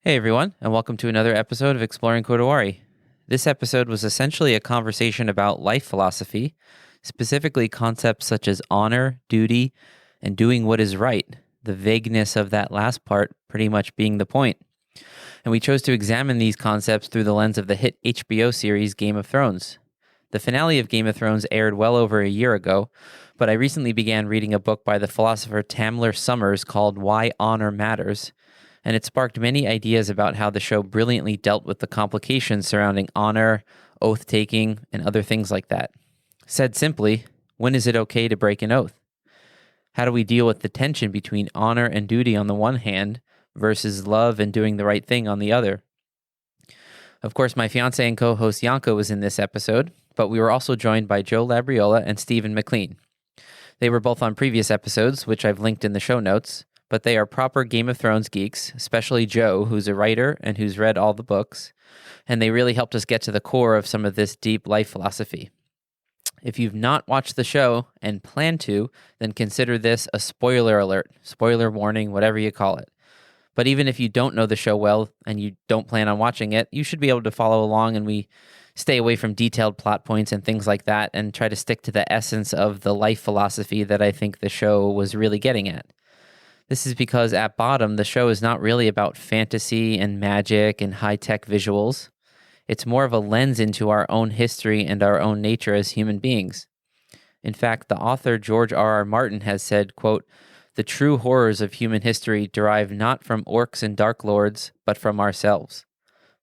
Hey everyone, and welcome to another episode of Exploring Kodawari. This episode was essentially a conversation about life philosophy, specifically concepts such as honor, duty, and doing what is right, the vagueness of that last part pretty much being the point. And we chose to examine these concepts through the lens of the hit HBO series Game of Thrones. The finale of Game of Thrones aired well over a year ago, but I recently began reading a book by the philosopher Tamler Sommers called Why Honor Matters, and it sparked many ideas about how the show brilliantly dealt with the complications surrounding honor, oath-taking, and other things like that. Said simply, when is it okay to break an oath? How do we deal with the tension between honor and duty on the one hand versus love and doing the right thing on the other? Of course, my fiancé and co-host Yanko was in this episode, but we were also joined by Joe Labriola and Stephen McLean. They were both on previous episodes, which I've linked in the show notes, but they are proper Game of Thrones geeks, especially Joe, who's a writer and who's read all the books, and they really helped us get to the core of some of this deep life philosophy. If you've not watched the show and plan to, then consider this a spoiler alert, spoiler warning, whatever you call it. But even if you don't know the show well and you don't plan on watching it, you should be able to follow along, and we stay away from detailed plot points and things like that and try to stick to the essence of the life philosophy that I think the show was really getting at. This is because at bottom, the show is not really about fantasy and magic and high-tech visuals. It's more of a lens into our own history and our own nature as human beings. In fact, the author George R.R. Martin has said, quote, "The true horrors of human history derive not from orcs and dark lords, but from ourselves."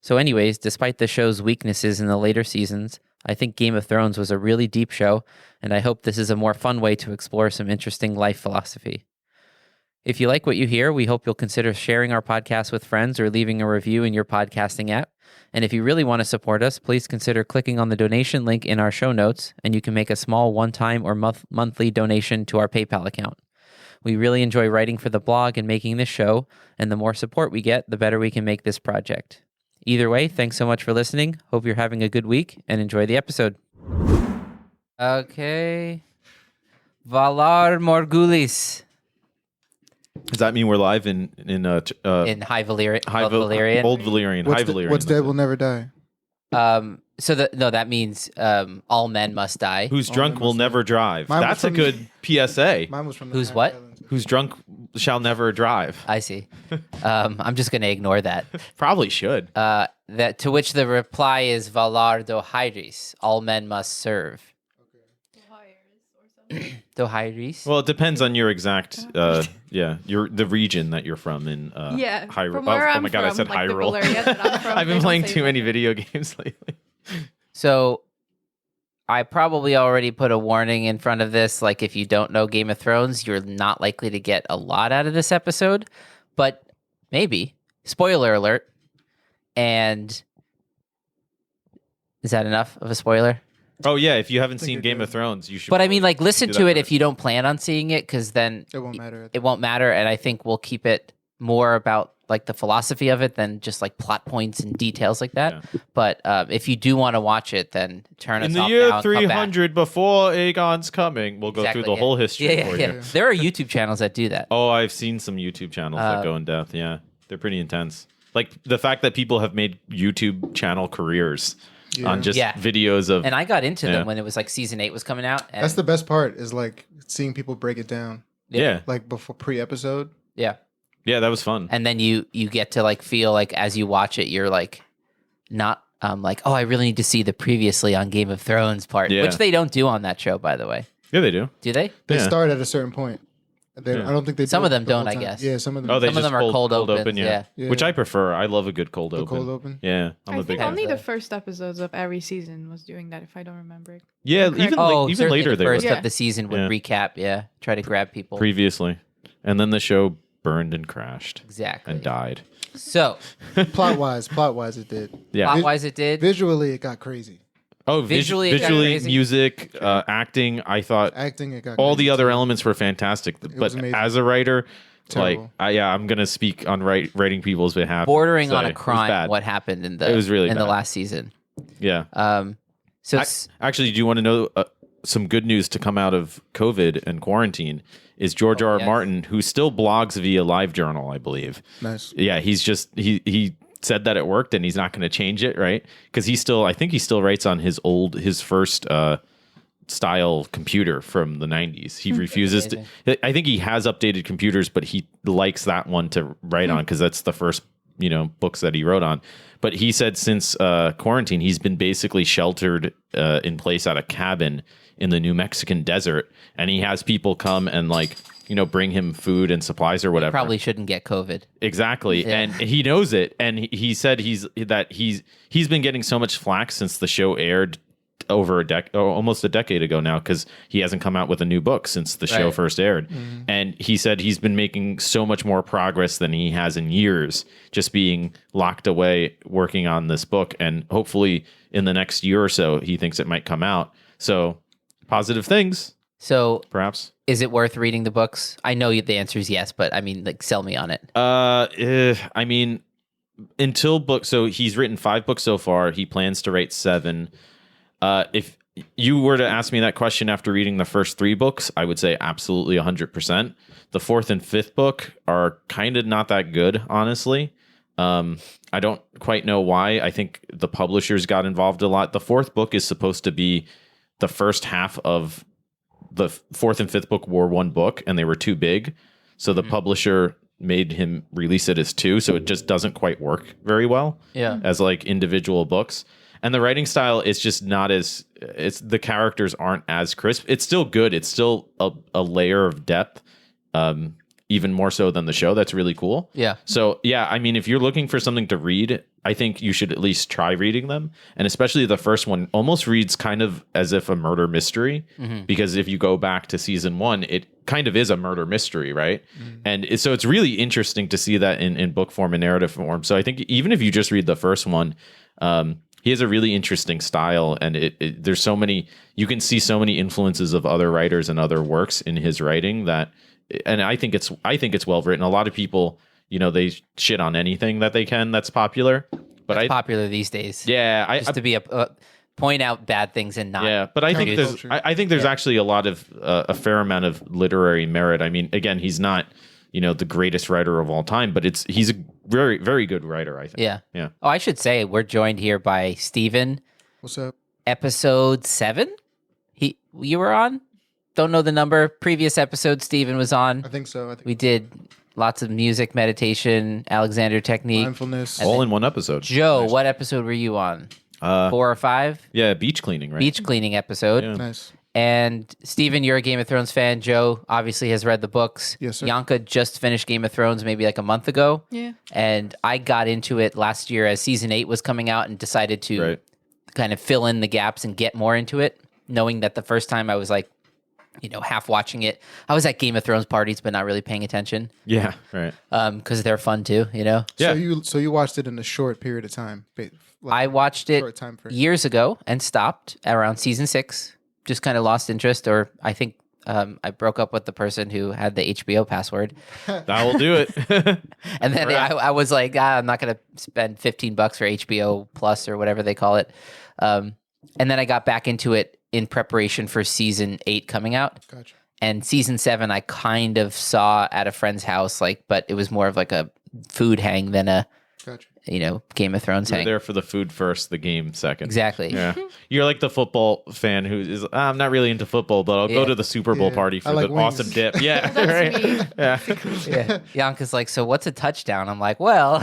So anyways, despite the show's weaknesses in the later seasons, I think Game of Thrones was a really deep show, and I hope this is a more fun way to explore some interesting life philosophy. If you like what you hear, we hope you'll consider sharing our podcast with friends or leaving a review in your podcasting app. And if you really want to support us, please consider clicking on the donation link in our show notes, and you can make a small one-time or monthly donation to our PayPal account. We really enjoy writing for the blog and making this show, and the more support we get, the better we can make this project. Either way, thanks so much for listening. Hope you're having a good week, and enjoy the episode. Okay. Valar morghulis. Does that mean we're live in High Valyrian? Old Valyrian, High Valyrian? What's dead will never die. That means all men must die. Who's drunk will never drive. Mine was That's a from- good PSA. Mine was from the Who's Iron what? Islands. Who's drunk shall never drive. I see. I'm just going to ignore that. Probably should. That to which the reply is Valar do Hierarchies, all men must serve. Do Hierarchies? Well, it depends on your exact, the region that you're from in Hyrule. From where Oh I'm my god, I from, said like the Hyrule. Valyria that I'm from, I've been they playing don't say too many that. video games lately. So I probably already put a warning in front of this. Like, if you don't know Game of Thrones, you're not likely to get a lot out of this episode, but maybe. Spoiler alert. And is that enough of a spoiler? Oh yeah, if you haven't seen you're Game good. of Thrones, you should. But I mean, like, listen do to that it first. if you don't plan on seeing it, because then It won't matter. it won't matter. And I think we'll keep it more about like the philosophy of it than just like plot points and details like that. Yeah. But if you do want to watch it, then turn us In the off year now and come back. 300 before Aegon's coming, we'll go Exactly, through the whole history Yeah, for yeah. you. There are YouTube channels that do that. Oh, I've seen some YouTube channels that go in depth. Yeah, they're pretty intense. Like the fact that people have made YouTube channel careers on just Yeah. videos of. And I got into Yeah. them when it was like season 8 was coming out. And That's the best part is like seeing people break it down, yeah, like before pre-episode. yeah. yeah, that was fun. And then you get to like feel like as you watch it, you're like not like, oh, I really need to see the previously on Game of Thrones part, Yeah. which they don't do on that show, by the way. Yeah, they do. Do they? They Yeah. start at a certain point. Yeah. I don't think they. Some do of them it the whole don't, I time. guess. Yeah, some of them. Oh, they Some of just them are cold opens, yeah. which I prefer. I love a good cold The open. cold open. Yeah, I'm I a big think fan. only fan. the first episodes of every season was doing that, if I don't remember. Yeah, Correct. even even certainly later the they first were Yeah. of the season would Yeah. recap, try to grab people. previously, and then the show burned and crashed Exactly. and died. So, plot wise, it did. Yeah. plot-wise it did. Visually, it got crazy. Oh, Visually, it got visually, crazy. music, acting. I thought Acting, it got all crazy the other too. elements were fantastic. But was amazing. as a writer, Terrible. I'm gonna speak on writing people's behalf. Bordering on Say, a it was crime, bad. what happened in the It was really in the bad. last season. Yeah. So it's- Actually, do you want to know some good news to come out of COVID and quarantine is George R. R. yes. Martin, who still blogs via LiveJournal, I believe. Nice. Yeah, he's just he said that it worked and he's not going to change it, right? Because I think he still writes on his first style computer from the 90s. He refuses to. I think he has updated computers, but he likes that one to write on because that's the first books that he wrote on. But he said since quarantine, he's been basically sheltered in place at a cabin in the New Mexican desert, and he has people come and bring him food and supplies or whatever. Probably shouldn't get COVID. Exactly. Yeah. And he knows it. And he said he's been getting so much flack since the show aired over almost a decade ago now, because he hasn't come out with a new book since the show first aired. Mm-hmm. And he said he's been making so much more progress than he has in years, just being locked away working on this book. And hopefully in the next year or so, he thinks it might come out. So positive things. So perhaps. Is it worth reading the books? I know the answer is yes, but I mean, sell me on it. I mean, until book. So he's written 5 books so far. He plans to write 7. If you were to ask me that question after reading the first 3 books, I would say absolutely 100%. The 4th and 5th book are kind of not that good, honestly. I don't quite know why. I think the publishers got involved a lot. The 4th book is supposed to be the first half of the 4th and 5th book were one book, and they were too big. So the publisher made him release it as 2. So it just doesn't quite work very well as individual books. And the writing style is just not the characters aren't as crisp. It's still good. It's still a layer of depth, even more so than the show. That's really cool. Yeah. So, yeah, I mean, if you're looking for something to read, I think you should at least try reading them. And especially the first one almost reads kind of as if a murder mystery, because if you go back to season 1, it kind of is a murder mystery, right? And so it's really interesting to see that in book form and narrative form. So I think even if you just read the first one, he has a really interesting style, and there's so many, you can see so many influences of other writers and other works in his writing and I think it's well written. A lot of people, they shit on anything that they can that's popular, but it's popular these days. Yeah, to be point out bad things and not. Yeah, but I think there's actually a lot of a fair amount of literary merit. I mean, again, he's not the greatest writer of all time, but he's a very, very good writer, I think. Yeah. Yeah. Oh, I should say we're joined here by Steven. What's up? Episode 7? You were on? Don't know the number. Previous episode Steven was on. I think so. We did lots of music, meditation, Alexander technique. Mindfulness. All in one episode. Joe, what episode were you on? 4 or 5? Yeah, beach cleaning, right? Beach cleaning episode. Yeah. Nice. And Steven, you're a Game of Thrones fan. Joe obviously has read the books. Yes, sir. Yanka just finished Game of Thrones maybe like a month ago. Yeah. And I got into it last year as season 8 was coming out and decided to kind of fill in the gaps and get more into it, knowing that the first time I was half watching it. I was at Game of Thrones parties, but not really paying attention. Yeah, right. Because they're fun too, Yeah. So you watched it in a short period of time. I watched it short time frame. years ago and stopped around season 6. Just kind of lost interest, or I think I broke up with the person who had the HBO password. That will do it. And then I was like, I'm not going to spend $15 for HBO Plus or whatever they call it. And then I got back into it in preparation for season 8 coming out. Gotcha. And season 7, I kind of saw at a friend's house, but it was more of like a food hang than a, Gotcha. Game of Thrones You're hang. there for the food first, the game second. Exactly. Yeah. You're like the football fan who is, I'm not really into football, but I'll go to the Super Bowl party for the wings. awesome dip. Yeah. That's me. Yeah. Yanka's like, so what's a touchdown? I'm like, well.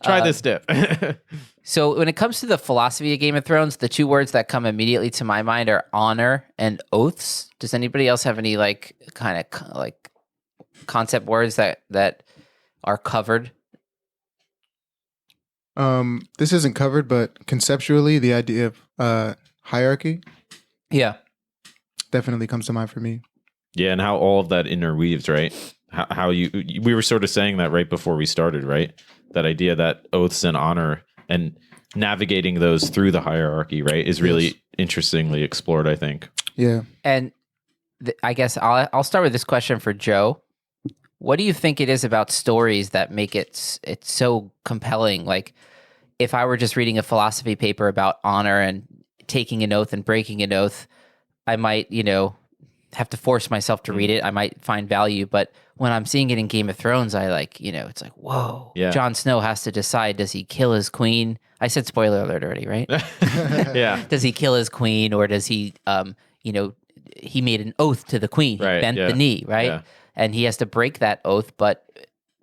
Try this dip. So when it comes to the philosophy of Game of Thrones, the 2 words that come immediately to my mind are honor and oaths. Does anybody else have any kind of concept words that are covered? This isn't covered, but conceptually, the idea of hierarchy Yeah. definitely comes to mind for me. Yeah, and how all of that interweaves, right? How we were sort of saying that right before we started, right? That idea that oaths and honor and navigating those through the hierarchy, right, is really interestingly explored, I think. Yeah. And I guess I'll start with this question for Joe. What do you think it is about stories that make it's so compelling? Like, if I were just reading a philosophy paper about honor and taking an oath and breaking an oath, I might, have to force myself to read it. I might find value, but when I'm seeing it in Game of Thrones, I like, it's like, whoa, Yeah. Jon Snow has to decide, does he kill his queen? I said spoiler alert already, right? Yeah. Does he kill his queen, or does he, he made an oath to the queen, he Right, bent yeah, the knee, right? yeah. And he has to break that oath, but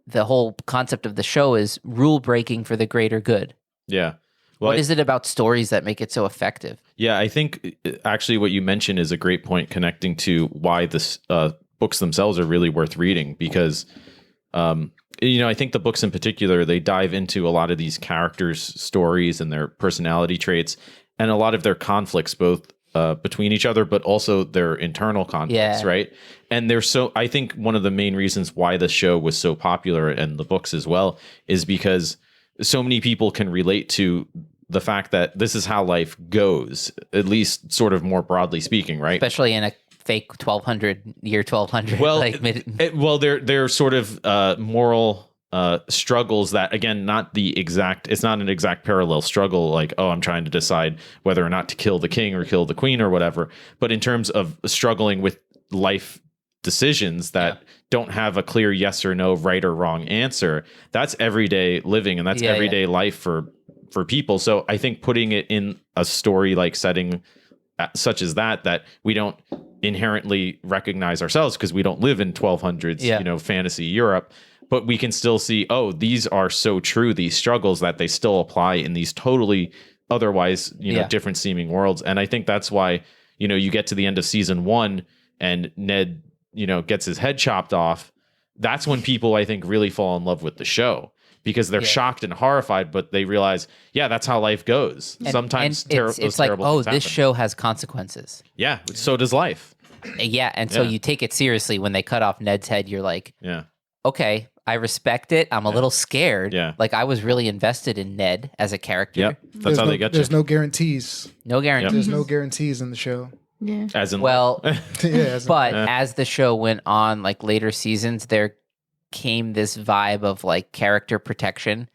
the whole concept of the show is rule breaking for the greater good. Yeah. Well, What is it about stories that make it so effective? Yeah, I think actually what you mentioned is a great point connecting to why this books themselves are really worth reading because, I think the books in particular, they dive into a lot of these characters' stories and their personality traits and a lot of their conflicts, both between each other, but also their internal conflicts, Yeah. right? And I think one of the main reasons why the show was so popular and the books as well is because so many people can relate to the fact that this is how life goes, at least sort of more broadly speaking, right? Especially in a fake 1200. Well, like they're sort of moral struggles that, again, it's not an exact parallel struggle like, oh, I'm trying to decide whether or not to kill the king or kill the queen or whatever. But in terms of struggling with life decisions that don't have a clear yes or no, right or wrong answer, that's everyday living and that's everyday life for people. So I think putting it in a story like setting such as that we don't inherently recognize ourselves because we don't live in 1200s, fantasy Europe, but we can still see, oh, these are so true, these struggles, that they still apply in these totally otherwise, different seeming worlds. And I think that's why, you get to the end of season 1 and Ned, gets his head chopped off. That's when people, I think, really fall in love with the show. Because they're shocked and horrified, but they realize, that's how life goes. Sometimes it's like, terrible oh, things this happen. show has consequences. Yeah, so does life. Yeah, and so you take it seriously when they cut off Ned's head. You're like, Yeah, okay, I respect it. I'm a little scared. Yeah. Like I was really invested in Ned as a character. Yep. That's how they get you. There's no guarantees. No guarantee. There's no guarantees in the show. Yeah. As in, Well, but Yeah. as the show went on, like later seasons, there came this vibe of like character protection.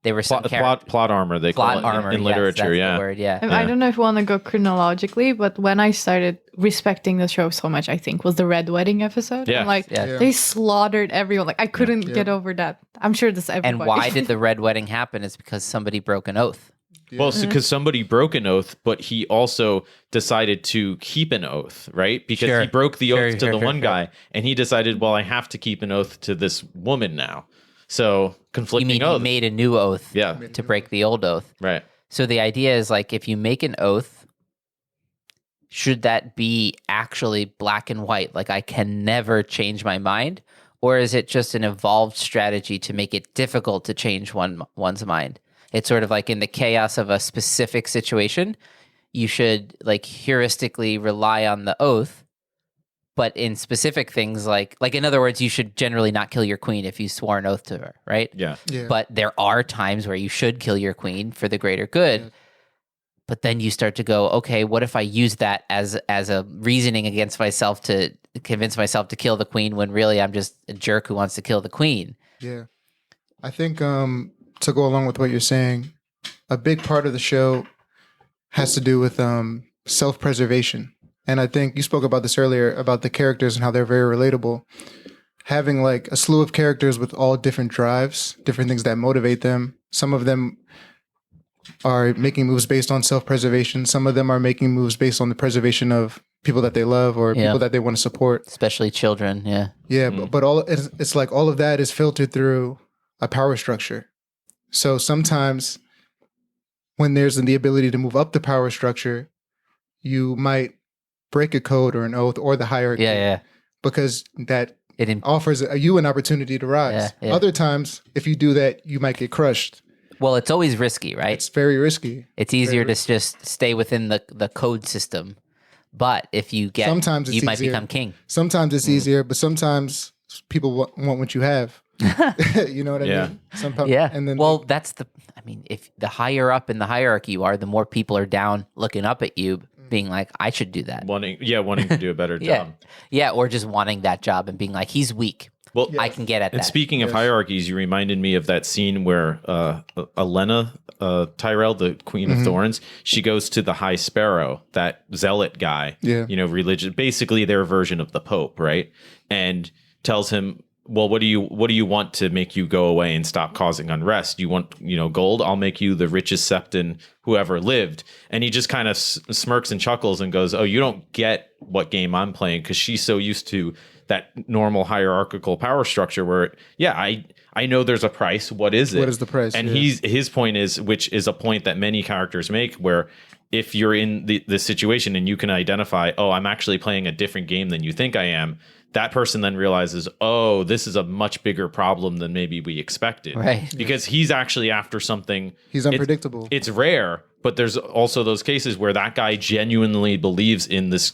There were some plot armor, they plot call it armor in yes, literature. that's the word, yeah. I don't know if we want to go chronologically, but when I started respecting the show so much, I think was the Red Wedding episode. Yeah. I'm like, Yeah. they slaughtered everyone. Like I couldn't get over that. I'm sure this everybody. And why did the Red Wedding happen? It's because somebody broke an oath. Well, because somebody broke an oath, but he also decided to keep an oath, right? Because Sure. he broke the oath to the Sure. one guy, and he decided, well, I have to keep an oath to this woman now. So You conflicting mean he oaths. made a new oath Yeah. to break the old oath? Right. So the idea is like if you make an oath, should that be actually black and white? Like I can never change my mind? Or is it just an evolved strategy to make it difficult to change one's mind? It's sort of like in the chaos of a specific situation, you should like heuristically rely on the oath. But in specific things like in other words, you should generally not kill your queen if you swore an oath to her, right? Yeah. Yeah. But there are times where you should kill your queen for the greater good. Yeah. But then you start to go, okay, what if I use that as a reasoning against myself to convince myself to kill the queen when really I'm just a jerk who wants to kill the queen? Yeah. I think to go along with what you're saying, a big part of the show has to do with self-preservation. And I think you spoke about this earlier about the characters and how they're very relatable. Having like a slew of characters with all different drives, different things that motivate them. Some of them are making moves based on self-preservation. Some of them are making moves based on the preservation of people that they love or Yeah. people that they want to support. Especially children, yeah. Yeah, but all it's like all of that is filtered through a power structure. So sometimes when there's the ability to move up the power structure, you might break a code or an oath or the hierarchy Yeah. because that It offers you an opportunity to rise. Yeah. Other times, if you do that, you might get crushed. Well, it's always risky, right? It's very risky. It's easier to just stay within the code system. But if you get, Sometimes it's you might easier. become king. Sometimes it's easier, but sometimes people want what you have. You know what I Yeah. mean? Sometimes, Yeah. And then well, if the higher up in the hierarchy you are, the more people are down looking up at you, being like, I should do that. Wanting to do a better Yeah. job. Yeah. Or just wanting that job and being like, he's weak. Well, I can get at and that. speaking of hierarchies, you reminded me of that scene where Elena Tyrell, the Queen of Thorns, she goes to the High Sparrow, that zealot guy, Yeah. religious, basically their version of the Pope, right? And tells him, well, what do you want to make you go away and stop causing unrest? You want, gold? I'll make you the richest septon who ever lived. And he just kind of smirks and chuckles and goes, oh, you don't get what game I'm playing, because she's so used to that normal hierarchical power structure where, I know there's a price. What is it? What is the price? And Yeah. his point is, which is a point that many characters make, where if you're in this situation and you can identify, oh, I'm actually playing a different game than you think I am, that person then realizes, oh, this is a much bigger problem than maybe we expected. Right. Because he's actually after something. He's unpredictable. It's rare, but there's also those cases where that guy genuinely believes in this,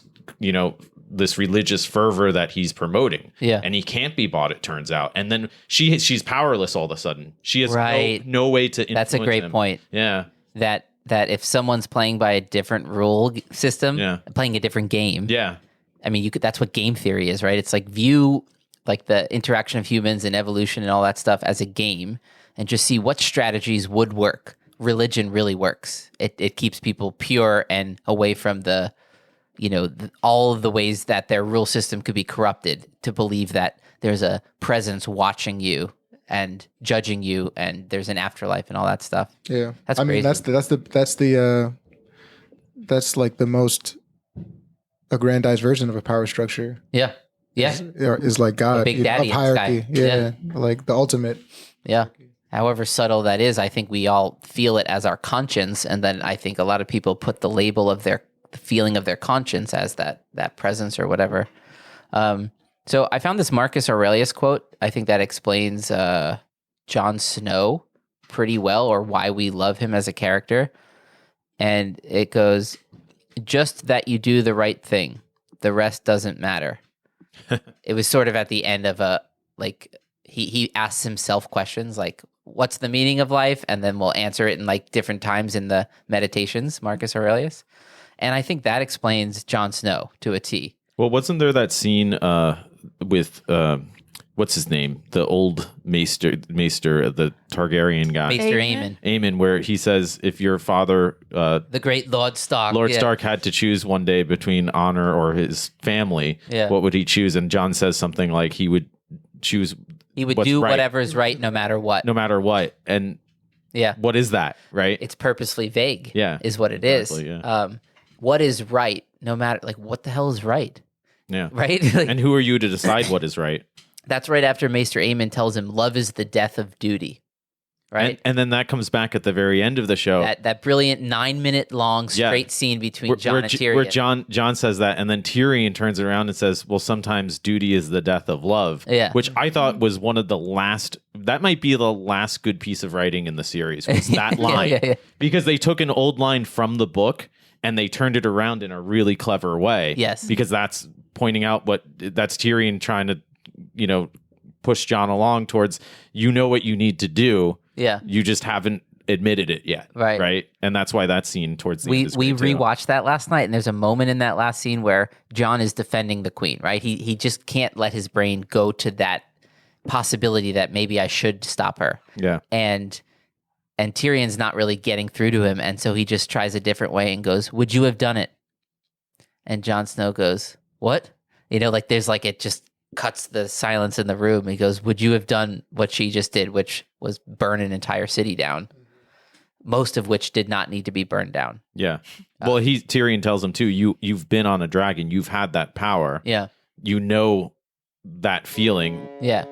this religious fervor that he's promoting. Yeah. And he can't be bought, it turns out. And then she's powerless all of a sudden. She has Right. no way to influence That's a great him. point. Yeah. That if someone's playing by a different rule system, playing a different game, Yeah. I mean, that's what game theory is, right? It's like view like the interaction of humans and evolution and all that stuff as a game, and just see what strategies would work. Religion really works. It keeps people pure and away from the, all of the ways that their rule system could be corrupted, to believe that there's a presence watching you and judging you, and there's an afterlife and all that stuff. Yeah, That's I mean, crazy. that's like the most aggrandized version of a power structure. Yeah. Is like God, Big Daddy of in the sky. hierarchy. Yeah, like the ultimate. Yeah. However subtle that is, I think we all feel it as our conscience, and then I think a lot of people put the label of the feeling of their conscience as that presence or whatever. So I found this Marcus Aurelius quote. I think that explains Jon Snow pretty well, or why we love him as a character. And it goes, "Just that you do the right thing. The rest doesn't matter." It was sort of at the end of he asks himself questions like, what's the meaning of life? And then we'll answer it in like different times in the meditations, Marcus Aurelius. And I think that explains Jon Snow to a T. Well, wasn't there that scene with what's his name? The old maester, the Targaryen guy. Maester Aemon? Aemon. Where he says, if your father, The great Lord Stark. Lord yeah. Stark, had to choose one day between honor or his family, Yeah. what would he choose? And John says something like he would choose He would what's do right, whatever is right no matter what. no matter what. And Yeah. what is that, right? It's purposely vague. Yeah, Is what it is. exactly, yeah. What is right no matter, like, what the hell is right? Yeah. Right? Like, And who are you to decide what is right? that's right after Maester Aemon tells him love is the death of duty. Right? And then that comes back at the very end of the show. That brilliant 9-minute long Yeah. straight scene between where, Jon where and J- Tyrion. where John says that, and then Tyrion turns around and says, well, sometimes duty is the death of love. Yeah. Which I thought was one of the last, that might be the last good piece of writing in the series, was that line. Yeah. Because they took an old line from the book and they turned it around in a really clever way. Yes. Because that's pointing out that's Tyrion trying to, push John along towards, what you need to do. Yeah. You just haven't admitted it yet. Right. Right. And that's why that scene towards the We end is great, too. rewatched that last night, and there's a moment in that last scene where Jon is defending the queen, right? He just can't let his brain go to that possibility that maybe I should stop her. Yeah. And Tyrion's not really getting through to him, and so he just tries a different way and goes, "Would you have done it?" And Jon Snow goes, "What?" There's it just cuts the silence in the room. He goes, "Would you have done what she just did, which was burn an entire city down, most of which did not need to be burned down?" Yeah. Well, Tyrion tells him too, you've been on a dragon, you've had that power. Yeah. You know that feeling. Yeah.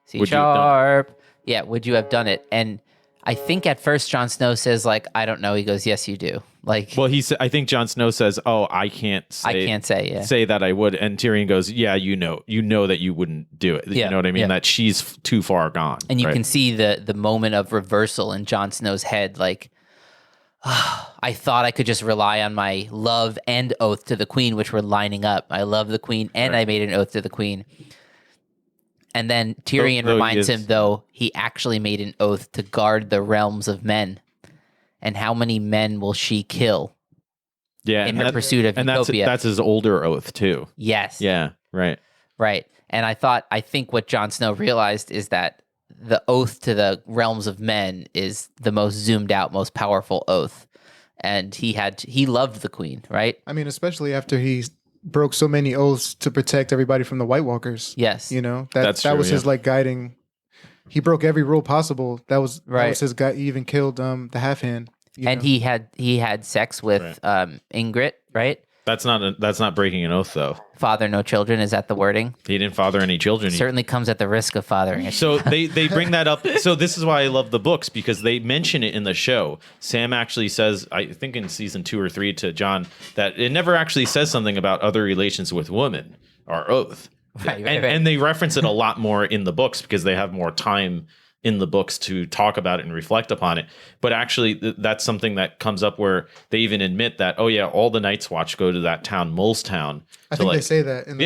C Would you have done- sharp. Yeah, would you have done it? And I think at first Jon Snow says I don't know. He goes, "Yes, you do." Well, I think Jon Snow says, "Oh, I can't say Yeah. say that I would." And Tyrion goes, "Yeah, you know that you wouldn't do it. Yeah, You know what I mean? yeah. That she's too far gone." And you right? can see the moment of reversal in Jon Snow's head. I thought I could just rely on my love and oath to the queen, which were lining up. I love the queen, and I made an oath to the queen. And then Tyrion reminds him, though, he actually made an oath to guard the realms of men. And how many men will she kill? Yeah, in her pursuit of and utopia? that's his older oath too. Yes. Yeah, right. Right. And I think what Jon Snow realized is that the oath to the realms of men is the most zoomed out, most powerful oath. And he loved the queen, right? I mean, especially after he broke so many oaths to protect everybody from the White Walkers. Yes. You know, That's that true, was his yeah. like guiding. He broke every rule possible. That was Right. his guy. He even killed the half hand. And he had sex with Ingrid, right? That's not breaking an oath, though. Father no children, is that the wording? He didn't father any children. Certainly comes at the risk of fathering. So they bring that up. So this is why I love the books, because they mention it in the show. Sam actually says, I think in season 2 or 3 to John, that it never actually says something about other relations with women or oath. Right. And they reference it a lot more in the books because they have more time in the books to talk about it and reflect upon it. But actually, that's something that comes up where they even admit that, oh yeah, all the Night's Watch go to that town, Molestown. I think they say that in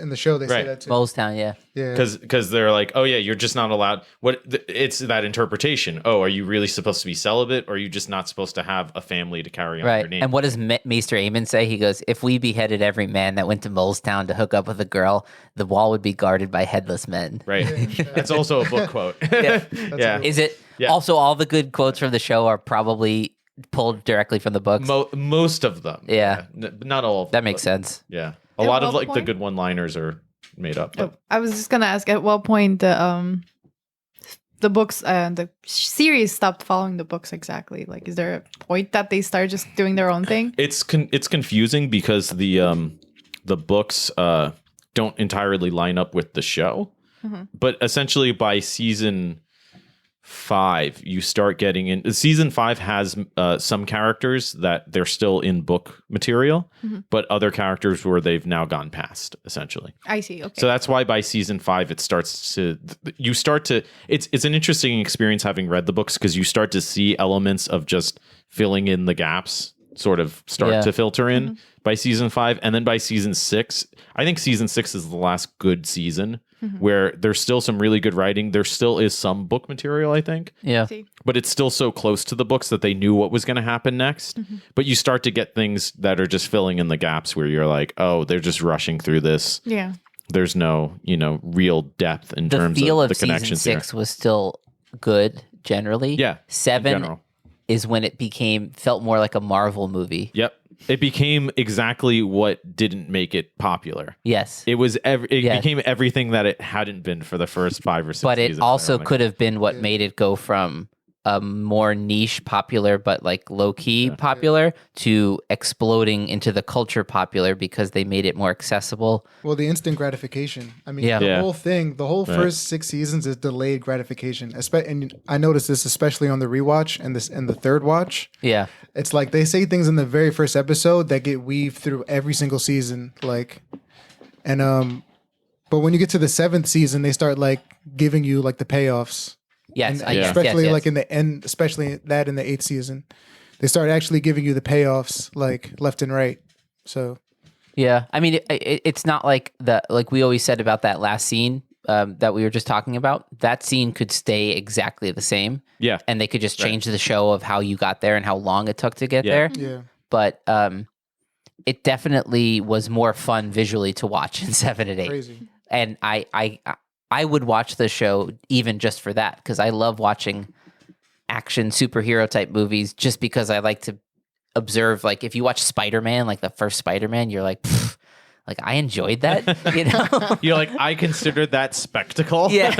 the show. They say Right. that too. Molestown, yeah. Yeah. Because they're like, oh yeah, you're just not allowed. It's that interpretation. Oh, are you really supposed to be celibate, or are you just not supposed to have a family to carry on your Right. name? And what does Maester Aemon say? He goes, if we beheaded every man that went to Molestown to hook up with a girl, the wall would be guarded by headless men. Right. It's also a book quote. Yeah. Is it? Yeah. Also, all the good quotes from the show are probably pulled directly from the books. Most of them. Yeah. Not all of them. That makes sense. Yeah. A At lot of what the point? good one-liners are made up. But I was just gonna ask, at what point the books and the series stopped following the books exactly? Like, is there a point that they start just doing their own thing? it's confusing because the books don't entirely line up with the show. Mhm. But essentially by season 5 you start getting in. Season 5 has some characters that they're still in book material, but other characters where they've now gone past, essentially. I see. Okay. So that's why by season 5 it's an interesting experience having read the books, because you start to see elements of just filling in the gaps sort of start to filter in by season 5. And then by season 6, I think season 6 is the last good season where there's still some really good writing. There still is some book material, I think. Yeah. See. But it's still so close to the books that they knew what was going to happen next. But you start to get things that are just filling in the gaps where you're like, oh, they're just rushing through this. Yeah. There's no, real depth in The terms feel of of the season connections 6 was still good generally. Yeah, in 7 general. is when it felt more like a Marvel movie. Yep. It became exactly what didn't make it popular. Yes. It was Yeah. became everything that it hadn't been for the first 5 or 6 But seasons. it also ironically. could have been what made it go from a more niche popular but like low-key popular to exploding into the culture popular because they made it more accessible. Well, the instant gratification. I mean, Yeah. the Yeah. whole thing, the whole first 6 seasons is delayed gratification. And I noticed this especially on the rewatch and the third watch. Yeah. It's like they say things in the very first episode that get weaved through every single season. But when you get to the 7th season, they start like giving you like the payoffs. Yes. And yes, especially yes. like in the end, especially that in the 8th season, they start actually giving you the payoffs like left and right. So Yeah, I mean, it's not like we always said about that last scene that we were just talking about. That scene could stay exactly the same. Yeah. And they could just change the show of how you got there and how long it took to get Yeah. there. yeah, But it definitely was more fun visually to watch in 7 and 8. crazy. And I would watch the show even just for that, because I love watching action superhero type movies just because I like to observe. Like if you watch Spider-Man, like the first Spider-Man, you're like, "Pfft, like I enjoyed that, you know? You're like, I considered that spectacle. Yeah.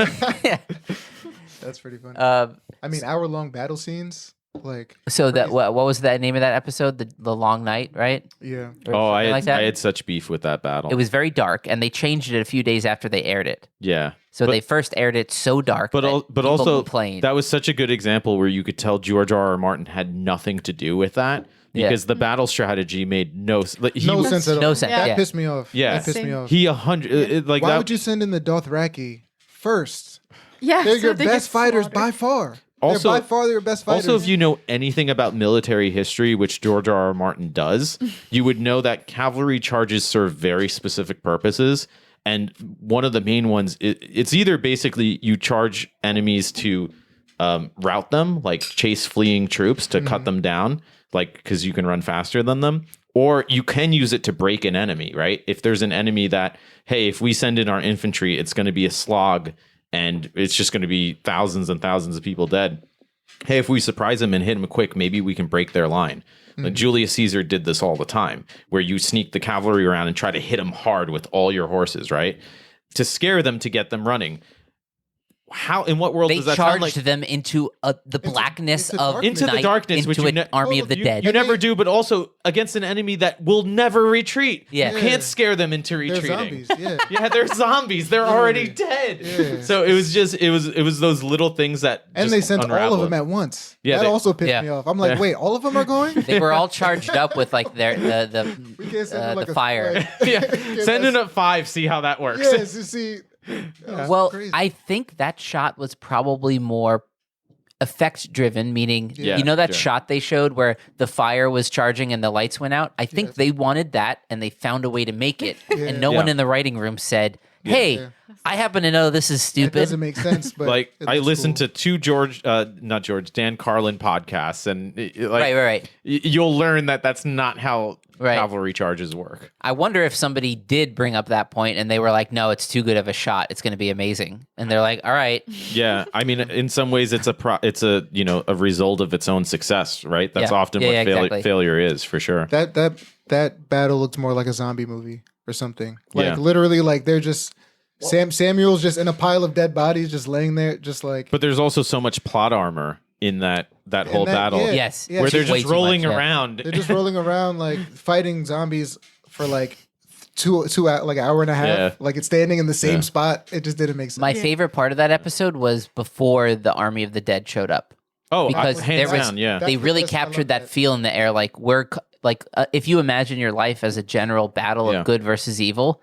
That's pretty funny. Uh, I mean, hour-long battle scenes, like so that what was that name of that episode? The Long Night, right? yeah. Or Oh, something like that? I had such beef with that battle. It was very dark, and they changed it a few days after they aired it. yeah. So But- they first aired it so dark, But that people also complained. that was such a good example where you could tell George R.R. Martin had nothing to do with that, Yeah. because the battle strategy made no sense. No sense at all. No sense, That yeah. pissed me off. Yeah. That pissed me Same. off. He 100 like Why that. would you send in the Dothraki first? Yeah. They're so your they best get fighters slaughtered. by far. Also- They're by far your best fighters. Also, if you know anything about military history, which George R. R. Martin does, you would know that cavalry charges serve very specific purposes. And one of the main ones, it's either basically you charge enemies to rout them, like chase fleeing troops to cut them down, like because you can run faster than them, Or you can use it to break an enemy, right? If there's an enemy that, hey, if we send in our infantry, it's going to be a slog and it's just going to be thousands and thousands of people dead. Hey, if we surprise them and hit them quick, maybe we can break their line. Like Julius Caesar did this all the time, where you sneak the cavalry around and try to hit them hard with all your horses, right? To scare them, to get them running. How, in what world They does that sound charged like? them into the blackness into of darkness. Into the night, darkness, which into you an army of the dead. You never do, but also against an enemy that will never retreat. Yeah. You can't scare them into They're retreating. zombies. Yeah. Yeah, they're zombies. They're already dead. Yeah. So it was those little things that And just they sent all of unravel them it. at once. Yeah, that they- also pissed yeah. me off. I'm like, wait, all of them are going? They were all charged up with like We can't send them like the a fire. like- Yeah, Yeah, send in that's- at 5. See how that works. Yes, you see. that was Well, crazy. I think that shot was probably more effect driven, meaning Yeah, you know that sure. shot they showed where the fire was charging and the lights went out? I think Yes. they wanted that and they found a way to make it. Yeah. And no one Yeah. in the writing room said, "Hey, Yeah. I happen to know this is It stupid." doesn't make sense, but Like it I looks listened cool. to two Dan Carlin podcasts, and Right. you'll learn that that's not how Right. cavalry charges work. I wonder if somebody did bring up that point and they were like, "No, it's too good of a shot. It's going to be amazing." And they're like, "All right." Yeah, I mean, in some ways, it's a result of its own success, right? That's Yeah. often Yeah, what yeah, exactly. failure is, for sure. that battle looked more like a zombie movie or something. Like Yeah. literally, like they're just Samuel's just in a pile of dead bodies, just laying there, just like. But there's also so much plot armer in that whole that- battle, yeah. Yes. Yeah, where they're way just too rolling much, yeah. around. They're just rolling around like fighting zombies for like like an hour and a half. Yeah. Like it's standing in the same Yeah. spot. It just didn't make sense. My favorite part of that episode was before the Army of the Dead showed up. Because hands there was- down, yeah. That's They the really best- I love captured that that. feel in the air. Like if you imagine your life as a general battle Yeah. of good versus evil,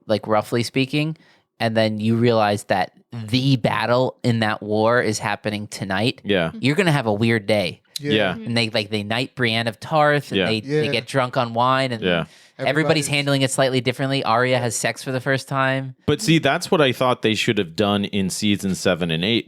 like roughly speaking, and then you realize that the battle in that war is happening tonight, Yeah. you're gonna have a weird day. Yeah. And they knight Brienne of Tarth, and Yeah. they Yeah. get drunk on wine, and Yeah. everybody's handling it slightly differently. Arya has sex for the first time. But see, that's what I thought they should have done in season 7 and 8,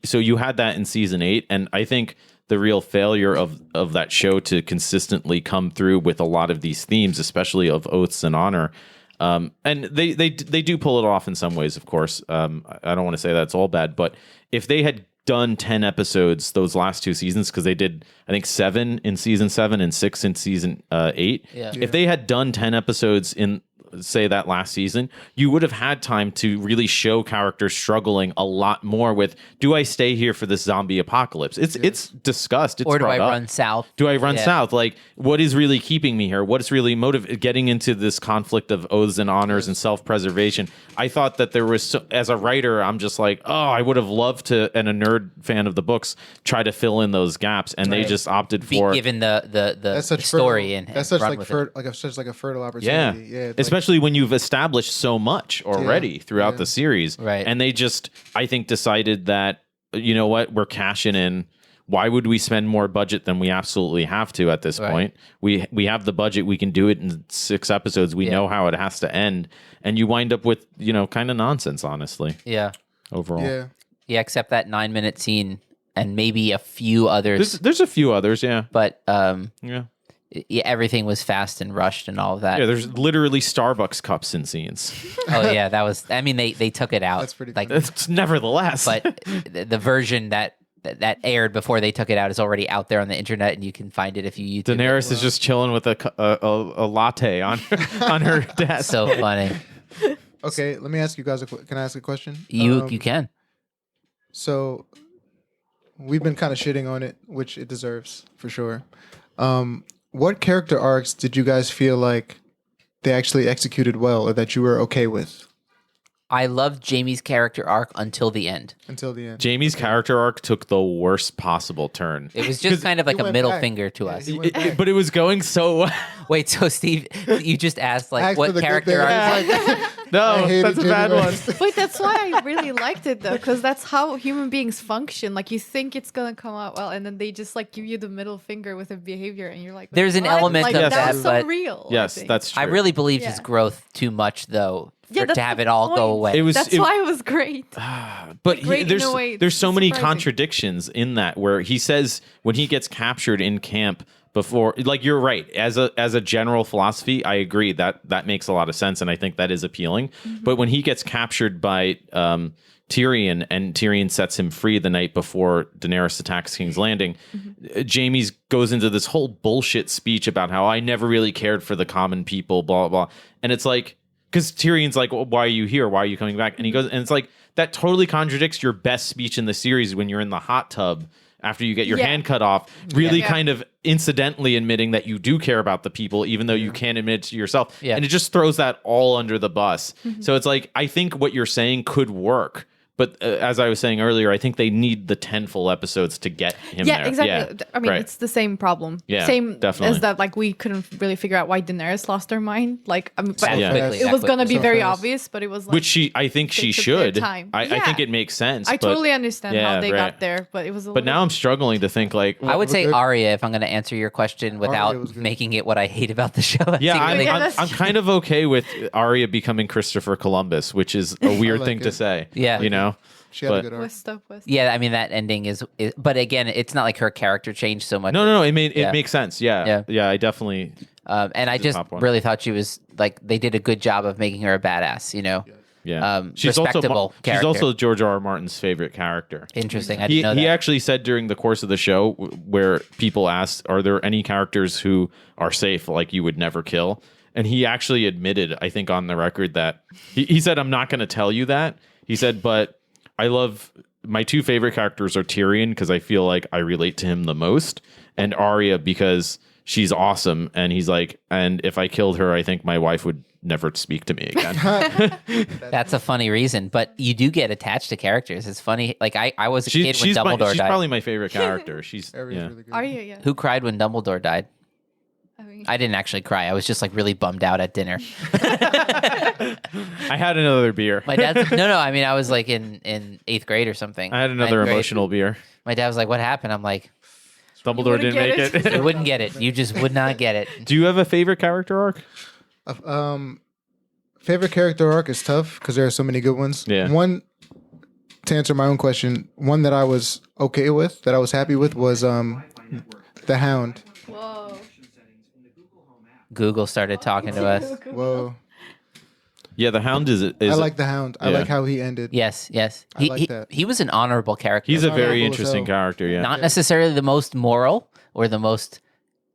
so you had that in season 8, and I think the real failure of that show to consistently come through with a lot of these themes, especially of oaths and honor. And they do pull it off in some ways, of course. I don't want to say that's all bad, but if they had done 10 episodes those last 2 seasons, because they did, I think, 7 in season 7 and 6 in season 8. Yeah. If they had done 10 episodes in, say, that last season, you would have had time to really show characters struggling a lot more with, do I stay here for this zombie apocalypse? It's discussed. It's Or do I brought up. run south? Do I run Yeah. south? Like, what is really keeping me here? What is really getting into this conflict of oaths and honors and self-preservation? I thought that there was, as a writer, I'm just like, oh, I would have loved to, and a nerd fan of the books, try to fill in those gaps, and they Right. just opted Be for given the That's such story fertile, and that's such run like with it. such a fertile yeah, opportunity. Yeah, like, especially when you've established so much already throughout yeah. the series, Right. And they just, I think, decided that, you know what, we're cashing in. Why would we spend more budget than we absolutely have to at this Right. point? We have the budget. We can do it in 6 episodes. We Yeah. know how it has to end, and you wind up with, kind of nonsense, honestly. Yeah. Overall, yeah. Yeah, except that 9-minute scene and maybe a few others. there's a few others, yeah, But yeah. yeah, everything was fast and rushed and all of that. Yeah, there's literally Starbucks cups in scenes. Oh yeah, that was. I mean, they took it out. That's pretty like, funny. It's nevertheless, but the version that aired before they took it out is already out there on the internet, and you can find it if you YouTube. Daenerys is just chilling with a latte on on her desk. So funny. Okay, let me ask you guys. Can I ask a question? You can. So we've been kind of shitting on it, which it deserves for sure. What character arcs did you guys feel like they actually executed well, or that you were okay with I loved Jamie's character arc until the end. until the end? Jamie's character arc took the worst possible turn. It was just kind of like he a went middle back. finger to Yeah, us. he went back. But it was going so well. Wait, so Steve, you just asked like Ask for what the good character thing. arc? I No, hated that's a Jamie bad one. Lannister. Wait, that's why I really liked it though, because that's how human beings function. Like you think it's gonna come out well, and then they just like give you the middle finger with a behavior, and you're like, There's an "What?" element like, of that that, was so but- real. I Yes, think. that's true. I really believed his Yeah. growth too much though Yeah, for that's to have the it all go point. away. It was. That's it- why it was great. But great in a way, there's so many surprising. contradictions in that, where he says when he gets captured in camp before. Like, you're right. As a general philosophy, I agree that makes a lot of sense, and I think that is appealing. But when he gets captured by Tyrion, and Tyrion sets him free the night before Daenerys attacks King's Landing, Jaime goes into this whole bullshit speech about how I never really cared for the common people, blah, blah, blah. And it's like, because Tyrion's like, well, why are you here? Why are you coming back? And he goes, and it's like, that totally contradicts your best speech in the series when you're in the hot tub after you get your hand cut off, really kind of incidentally admitting that you do care about the people, even though you can't admit it to yourself. Yeah. And it just throws that all under the bus. So it's like, I think what you're saying could work. But as I was saying earlier, I think they need the 10 full episodes to get him there. Exactly. Yeah, I mean, it's the same problem. Yeah, same definitely. as that, like, we couldn't really figure out why Daenerys lost her mind. Like, I mean, but quickly, it was going to be So very fast. obvious, but it was like... Which I think she took their should. time. I think it makes sense. I but, totally understand how they right. got there, but it was a But now I'm struggling to think, like... I would say good. Arya, if I'm going to answer your question without was good. making it what I hate about the show. Yeah, Secretly- I'm kind of okay with Arya becoming Christopher Columbus, which is a weird like thing to it. say. Yeah. You know? She had a But- good arc. West. Yeah, I mean, that ending is, but again, it's not like her character changed so much. No. It Yeah. makes sense. Yeah. I definitely... And I just top one. really thought she was, like, they did a good job of making her a badass, you know? Yeah. Respectable She's character. also George R. R. Martin's favorite character. Interesting. I He didn't know that. actually said during the course of the show where people asked, are there any characters who are safe, like you would never kill? And he actually admitted, I think on the record, that he said, I'm not going to tell you that. He said, but I love... My two favorite characters are Tyrion, because I feel like I relate to him the most, and Arya because she's awesome. And he's like, and if I killed her, I think my wife would never speak to me again. That's a funny reason, but you do get attached to characters. It's funny. Like, I was a kid when Dumbledore she's died. probably my favorite character. She's Arya's yeah. really good. Are you? Yeah. Who cried when Dumbledore died? I mean, I didn't actually cry. I was just, like, really bummed out at dinner. I had another beer. My dad's no. I mean, I was like in 8th grade or something. I had another Ninth grade. emotional beer. My dad was like, "What happened?" I'm like, Dumbledore wouldn't didn't make get it. "You wouldn't get it. You just would not get it." Do you have a favorite character arc? Favorite character arc is tough because there are so many good ones. Yeah. One, to answer my own question, one that I was okay with, that I was happy with, was the Hound. whoa. Google started talking to us. Whoa. Yeah, the Hound is I like the Hound. I Yeah. like how he ended. Yes. I like that. He was an honorable character. he's a Honorable very as interesting hell. character. Yeah. Not necessarily the most moral or the most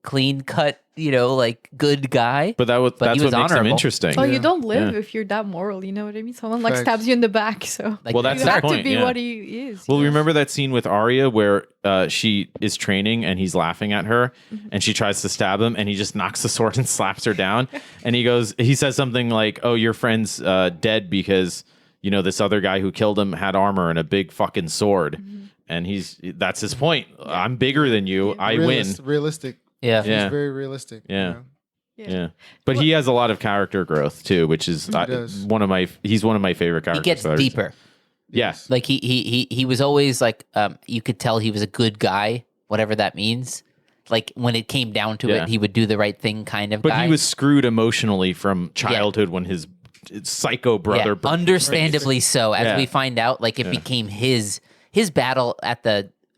clean cut, like good guy. But he that's what was makes him honorable. interesting. Oh, you don't live Yeah. if you're that moral. You know what I mean? Someone like Facts. stabs you in the back, so Like, Well, that's you the have point, to be yeah. what he is. Well, yes. remember that scene with Arya where she is training and he's laughing at her and she tries to stab him and he just knocks the sword and slaps her down. And he says something like, oh, your friend's dead because, this other guy who killed him had armor and a big fucking sword. And that's his point. I'm bigger than you. I win. Realistic. Yeah. He's Yeah. very realistic. Yeah. You know? Yeah. But he has a lot of character growth too, which is does. he's one of my favorite He characters. gets that I've seen. deeper. Yes. Like he was always like, you could tell he was a good guy, whatever that means. Like when it came down to Yeah. it, he would do the right thing kind of But guy. he was screwed emotionally from childhood when his psycho brother. Yeah, understandably so. As Yeah. we find out, like it became his battle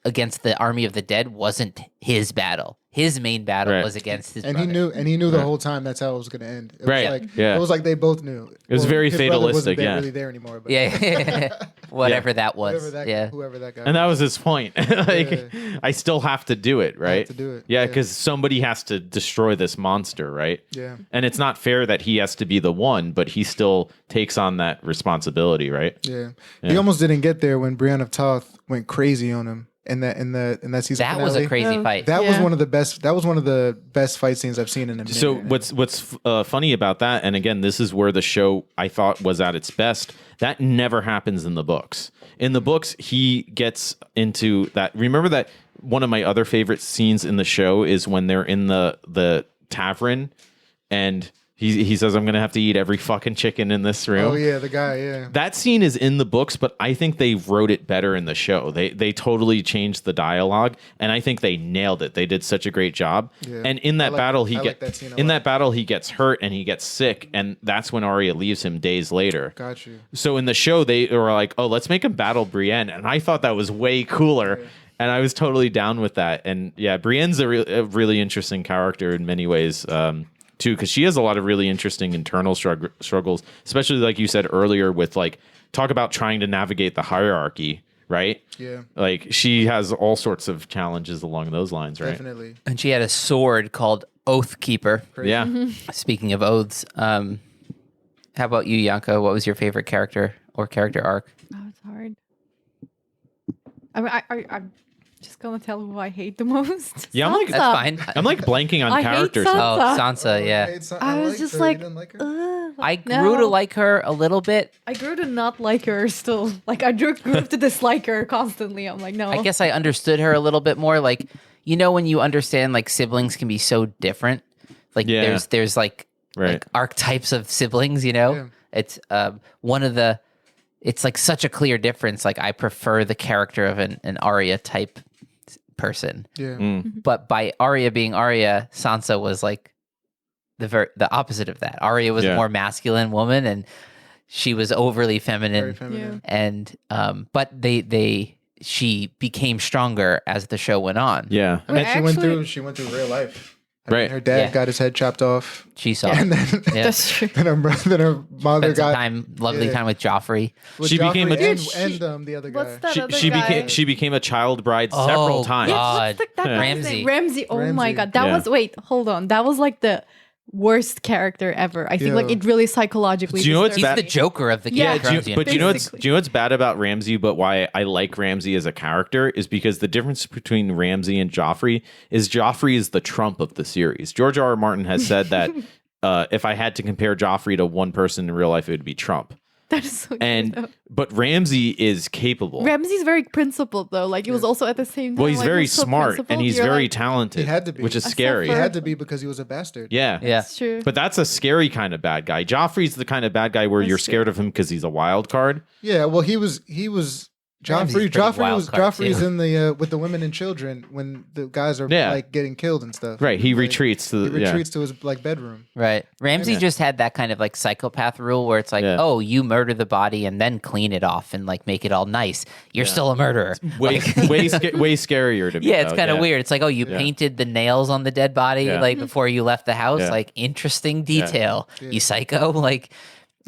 against the army of the dead wasn't his battle. His main battle Right. was against his And brother. he knew the whole time that's how it was going to end. It was Right. like, Yeah. It was like they both knew. It was very his brother fatalistic, wasn't yeah. really there anymore. But Yeah, whatever that was. whoever that guy. And that was his point. Like, Yeah. I still have to do it, right? to do it, Yeah, yeah. because somebody has to destroy this monster, right? Yeah. And it's not fair that he has to be the one, but he still takes on that responsibility, right? Yeah. He almost didn't get there when Brienne of Tarth went crazy on him in that season. That was a crazy fight. That was Yeah. one of the best. That was one of the best fight scenes I've seen in a minute. So what's funny about that, and again, this is where the show I thought was at its best. That never happens in the books. In the books, he gets into that. Remember that one of my other favorite scenes in the show is when they're in the tavern, and he says, "I'm gonna have to eat every fucking chicken in this room." Oh yeah, the guy. Yeah. That scene is in the books, but I think they wrote it better in the show. They totally changed the dialogue, and I think they nailed it. They did such a great job. Yeah. And in that I like- battle, I like that scene a in lot. that battle he gets hurt and he gets sick, and that's when Arya leaves him days later. Got you. So in the show, they were like, "Oh, let's make him battle Brienne," and I thought that was way cooler. And I was totally down with that. And yeah, Brienne's a really interesting character in many ways, too, because she has a lot of really interesting internal struggles, especially like you said earlier with like, talk about trying to navigate the hierarchy, right? Yeah. Like she has all sorts of challenges along those lines, right? Definitely. And she had a sword called Oath Keeper. Crazy. Yeah. Speaking of oaths, how about you, Yanko? What was your favorite character or character arc? Oh, it's hard. I mean, I'm just gonna tell who I hate the most. Yeah, I'm like- That's fine. I'm like blanking on I hate characters. Sansa. Oh, Sansa, yeah. I was liked just her. like, You didn't like her? I grew to like her a little bit. I grew to not like her still. Like I grew to dislike her constantly. I'm like, no. I guess I understood her a little bit more. Like, you know, when you understand like siblings can be so different. Like Yeah. there's like Right. like archetypes of siblings, you know? Yeah. It's one of the it's like such a clear difference. Like I prefer the character of an Arya type person. Yeah. Mm. But by Arya being Arya, Sansa was like the opposite of that. Arya was a Yeah. more masculine woman and she was overly feminine. Very feminine. And but she became stronger as the show went on. Yeah. I mean, Wait, she went through real life. I Right. mean, her dad Yeah. got his head chopped off, She saw and it. then Yeah. That's true. then her mother Spent some got time, lovely yeah. time with Joffrey. with She became Joffrey a- and, Dude, and the other guy. What's that She, other she guy? became she became a child bride Oh, several times. God. What's that Yeah. guy's Ramsay. name? Ramsay. Oh my Ramsay. god, that Yeah. was hold on. That was like the worst character ever. I think like Yeah. it really psychologically. Do you know what's He's disturbed bad? the me. Joker of the Game Yeah, of Thrones But you know what's Basically. do you know what's bad about Ramsay, but why I like Ramsay as a character is because the difference between Ramsay and Joffrey is the Trump of the series. George R. R. Martin has said that if I had to compare Joffrey to one person in real life, it would be Trump. That is so And good. but Ramsay is capable. Ramsay's very principled though. Like he was also at the same time. Well, he's like, very was so smart principled. and he's You're very like, talented. He had to be. which is I scary. He had to be because he was a bastard. Yeah. Yeah. That's true. But that's a scary kind of bad guy. Joffrey's the kind of bad guy where That's you're true. scared of him because he's a wild card. Yeah, well, he was Ramsay's Joffrey. pretty wild card, Joffrey's too. in the with the women and children when the guys are Yeah. like getting killed and stuff. Right. He Like, retreats to He the retreats to his like bedroom. Right. Ramsay Yeah. just had that kind of like psychopath rule where it's like, Yeah. oh, you murder the body and then clean it off and like make it all nice. You're still a murderer. way way scarier to me. Yeah, it's though. kind of weird. It's like, oh, you Yeah. painted the nails on the dead body Yeah. like before you left the house. Yeah. Like interesting detail. Yeah. You psycho. Like,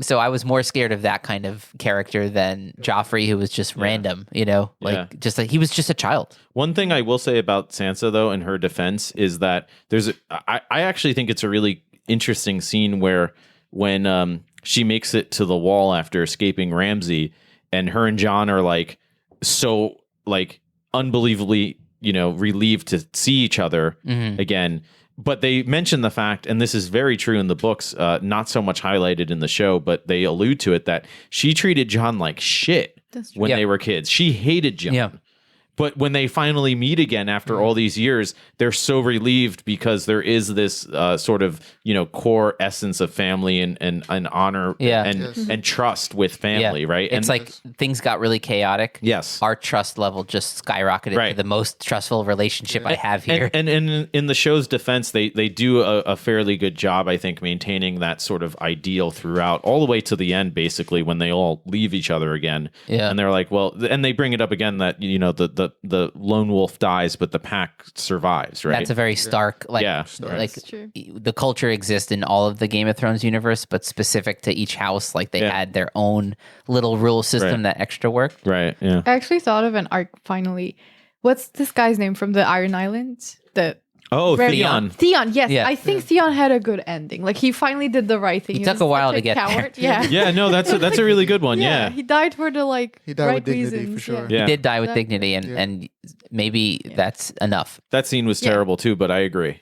so I was more scared of that kind of character than Joffrey, who was just random. You know, like Yeah. just like he was just a child. One thing I will say about Sansa, though, in her defense, is that I actually think it's a really interesting scene where when she makes it to the wall after escaping Ramsay, and her and Jon are like so like unbelievably, relieved to see each other again. But they mention the fact, and this is very true in the books, not so much highlighted in the show, but they allude to it, that she treated Jon like shit That's true. when Yeah. they were kids. She hated Jon. Yeah. But when they finally meet again after all these years, they're so relieved because there is this sort of core essence of family and honor Yeah. and Yes. and trust with family, right? It's And like things got really chaotic. yes, Our trust level just skyrocketed Right. to the most trustful relationship I have here. And in the show's defense, they do a fairly good job, I think, maintaining that sort of ideal throughout, all the way to the end, basically, when they all leave each other again. Yeah. And they're like, well, and they bring it up again that the lone wolf dies, but the pack survives, right? That's a very stark, like, Yeah. like That's true. the culture exists in all of the Game of Thrones universe, but specific to each house, like they Yeah. had their own little rule system Right. that extra worked. right. Yeah. I actually thought of an arc finally. What's this guy's name from the Iron Islands? Oh, Very- Theon. Theon, yes. Yeah. I think Theon had a good ending. Like he finally did the right thing. He took was a while such to get there. coward. Yeah. Yeah, no, that's a really good one. Yeah. He died for the He died right with dignity, reasons. for sure. Yeah. He did die with Exactly. dignity, and Yeah. and maybe that's enough. That scene was Yeah. terrible too, but I agree.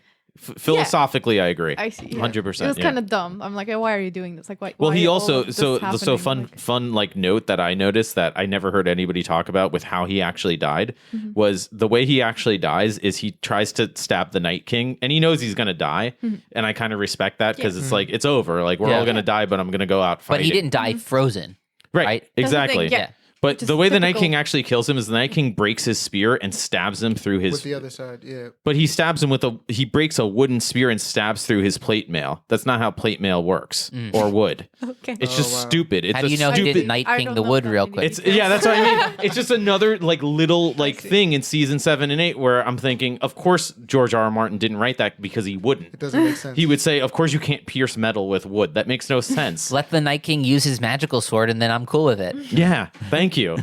Philosophically, I agree. I see. 100%. It was yeah. kind of dumb. I'm like, why are you doing this? Like, why? Well, why he all also of this so happening? fun like note that I noticed that I never heard anybody talk about with how he actually died Mm-hmm. was the way he actually dies is he tries to stab the Night King and he knows he's gonna die, Mm-hmm. and I kind of respect that because it's like it's over, like we're Yeah. all gonna die, but I'm gonna go out But fighting. he didn't die frozen, right, right? That's the thing, exactly. yeah. But is the way the Night typical. King actually kills him is the Night King breaks his spear and stabs him through his. With the other side, yeah. But he stabs him he breaks a wooden spear and stabs through his plate mail. That's not how plate mail works or wood. Okay. It's Oh, just wow. stupid. It's How do you know he stupid. didn't Night I King don't the know wood that real many quick? It's that's what I mean. It's just another like little like see. thing in season 7 and 8 where I'm thinking, of course George R. R. Martin didn't write that because he wouldn't. It doesn't make sense. He would say, of course you can't pierce metal with wood. That makes no sense. Let the Night King use his magical sword, and then I'm cool with it. Yeah, thank you.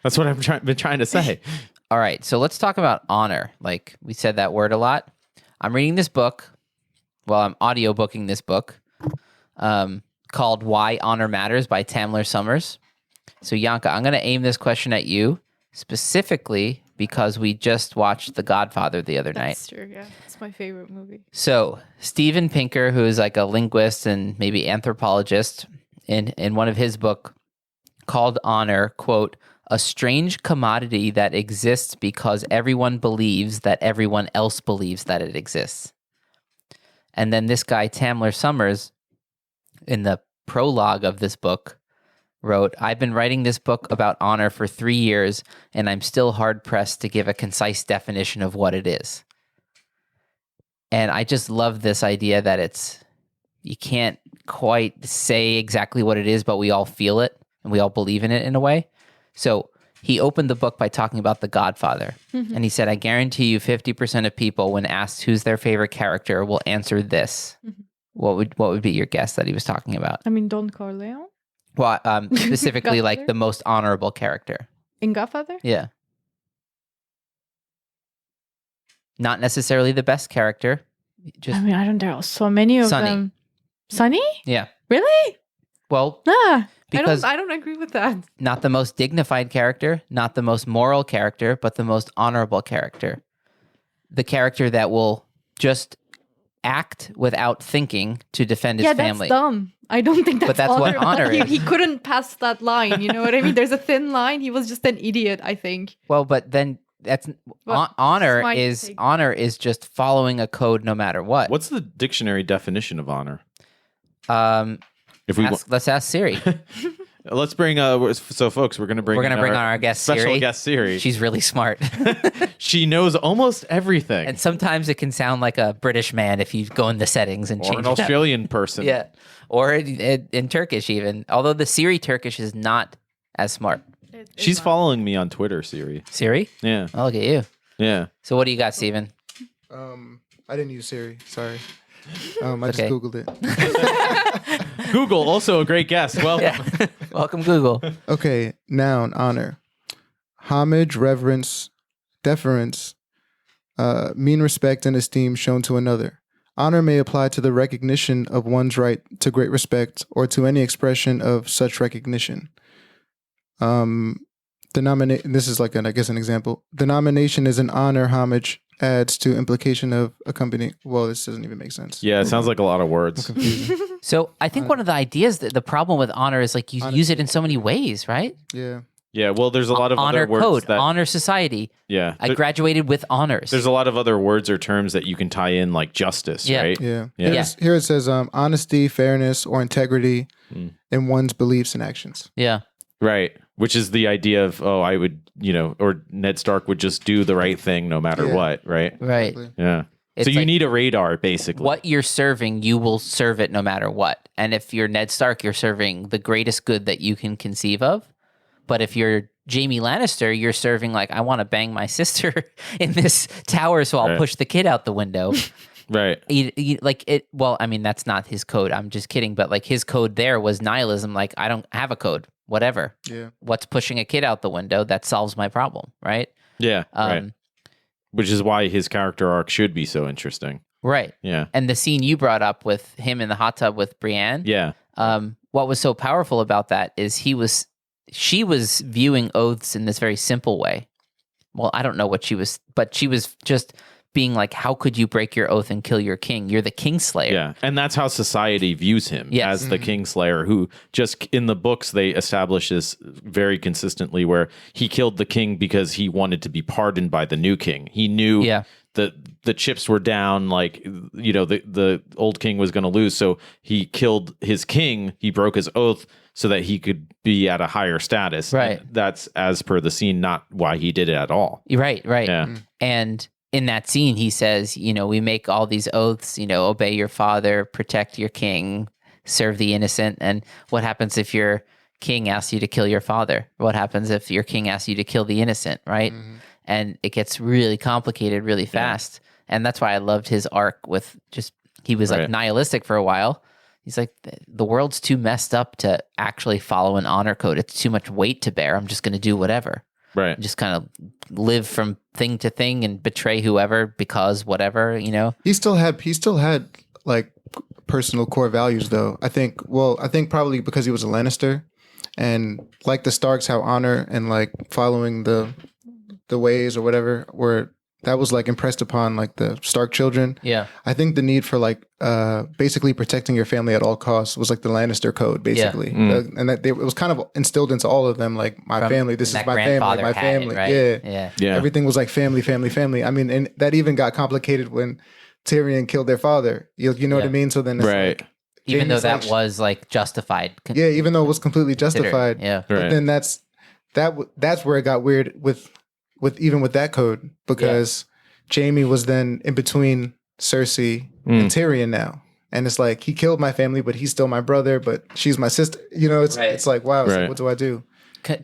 That's what I've been trying to say. All right, so let's talk about honor. Like we said that word a lot. I'm reading this book. Well, I'm audiobooking this book called Why Honor Matters by Tamler Summers. So, Yanka, I'm going to aim this question at you specifically because we just watched The Godfather the other night. That's true. Yeah, it's my favorite movie. So, Steven Pinker, who is like a linguist and maybe anthropologist, in one of his book called Honor, quote, a strange commodity that exists because everyone believes that everyone else believes that it exists. And then this guy, Tamler Summers, in the prologue of this book, wrote, I've been writing this book about honor for 3 years, and I'm still hard-pressed to give a concise definition of what it is. And I just love this idea that you can't quite say exactly what it is, but we all feel it, and we all believe in it in a way. So he opened the book by talking about The Godfather. And he said, I guarantee you 50% of people, when asked who's their favorite character, will answer this. What would be your guess that he was talking about? I mean, Don Corleone Well, specifically like Godfather? the most honorable character. in Godfather. Yeah. Not necessarily the best character. Just I mean, I don't. There are so many of Sonny. them. Sonny? yeah. Really? Well, Ah, because I don't agree with that. not the most dignified character, not the most moral character, but the most honorable character. The character that will just act without thinking to defend his Yeah, family. that's dumb. I don't think that's that's what honorable. honor is. He couldn't pass that line. You know what I mean? There's a thin line. He was just an idiot, I think. Well, but then that's Well, honor my is take. honor is just following a code no matter what. What's the dictionary definition of honor? Let's If we ask Siri. let's bring so folks, we're going to bring We're gonna in bring on our guest special Siri. guest Siri. She's really smart. She knows almost everything. And sometimes it can sound like a British man if you go in the settings and or change an it up. Australian person. Yeah. Or in Turkish even. Although the Siri Turkish is not as smart. She's following me on Twitter, Siri. Siri? Yeah. Oh, look at you. Yeah. So what do you got, Steven? I didn't use Siri. Sorry. I just Okay. Googled it. Google, also a great guest. Welcome. Yeah. Welcome, Google. Okay, noun, honor. Homage, reverence, deference, mean respect and esteem shown to another. Honor may apply to the recognition of one's right to great respect or to any expression of such recognition. This is like an example. Denomination is an honor, homage adds to implication of accompanying. Well, this doesn't even make sense. Yeah, it sounds like a lot of words. Confusing. So I think one of the ideas that the problem with honor is like you use it in so many ways, right? Yeah. Yeah, well, there's a lot of Honor other words code, that. honor society. Yeah. I graduated with honors. There's a lot of other words or terms that you can tie in, like justice, Yeah. right? Yeah. Yeah. Here it says honesty, fairness, or integrity in one's beliefs and actions. Yeah. Right. Which is the idea of, I would, or Ned Stark would just do the right thing no matter Yeah. what, right? Right. Exactly. Yeah. It's So you like need a radar, basically. what you're serving, you will serve it no matter what. And if you're Ned Stark, you're serving the greatest good that you can conceive of. But if you're Jaime Lannister, you're serving like, I want to bang my sister in this tower, so I'll Right. push the kid out the window. Right. Well, I mean, that's not his code. I'm just kidding. But like his code there was nihilism. Like, I don't have a code, whatever. Yeah. What's pushing a kid out the window? That solves my problem, right? Yeah. Right. Um, Which is why his character arc should be so interesting. Right. Yeah. And the scene you brought up with him in the hot tub with Brienne. Yeah. What was so powerful about that is she was viewing oaths in this very simple way. Well, I don't know what she was, but she was just being like, how could you break your oath and kill your king? You're the Kingslayer. Yeah. And that's how society views him Yes. as the Kingslayer, who just in the books, they establish this very consistently where he killed the king because he wanted to be pardoned by the new king. He knew Yeah. that the chips were down, like, the old king was going to lose. So he killed his king. He broke his oath so that he could be at a higher status. Right. And that's as per the scene, not why he did it at all. Right. Yeah. And in that scene, he says, we make all these oaths, obey your father, protect your king, serve the innocent. And what happens if your king asks you to kill your father? What happens if your king asks you to kill the innocent, right? And it gets really complicated really fast. And that's why I loved his arc with he was like nihilistic for a while. He's like, the world's too messed up to actually follow an honor code. It's too much weight to bear. I'm just going to do whatever. Right. And just kind of live from thing to thing and betray whoever because whatever, He still had like personal core values though. I think probably because he was a Lannister and like the Starks, how honor and like following the ways or whatever that was like impressed upon like the Stark children. Yeah. I think the need for like basically protecting your family at all costs was like the Lannister code basically. And that it was kind of instilled into all of them like my family, this is my family, my family. Right? Yeah. Everything was like family, family, family. I mean, and that even got complicated when Tyrion killed their father. You know what I mean? So then it's like, even though Jaime's that like, was like justified. even though it was completely justified. Yeah. But then that's where it got weird with that code because Jaime was then in between Cersei and Tyrion now. And it's like, he killed my family, but he's still my brother, but she's my sister. It's like, wow, so what do I do?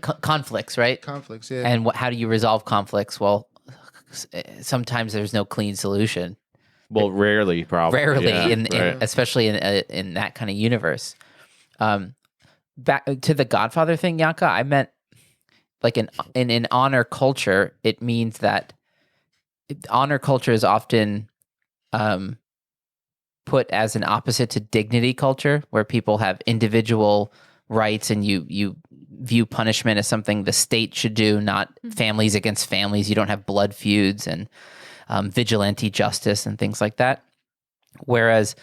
Conflicts, right? Conflicts, yeah. And how do you resolve conflicts? Well, sometimes there's no clean solution. Well, rarely, probably. Rarely, especially in that kind of universe. Back to the Godfather thing, Yanka, I meant like in an honor culture, it means that honor culture is often put as an opposite to dignity culture, where people have individual rights and you view punishment as something the state should do, not families against families. You don't have blood feuds and vigilante justice and things like that. Whereas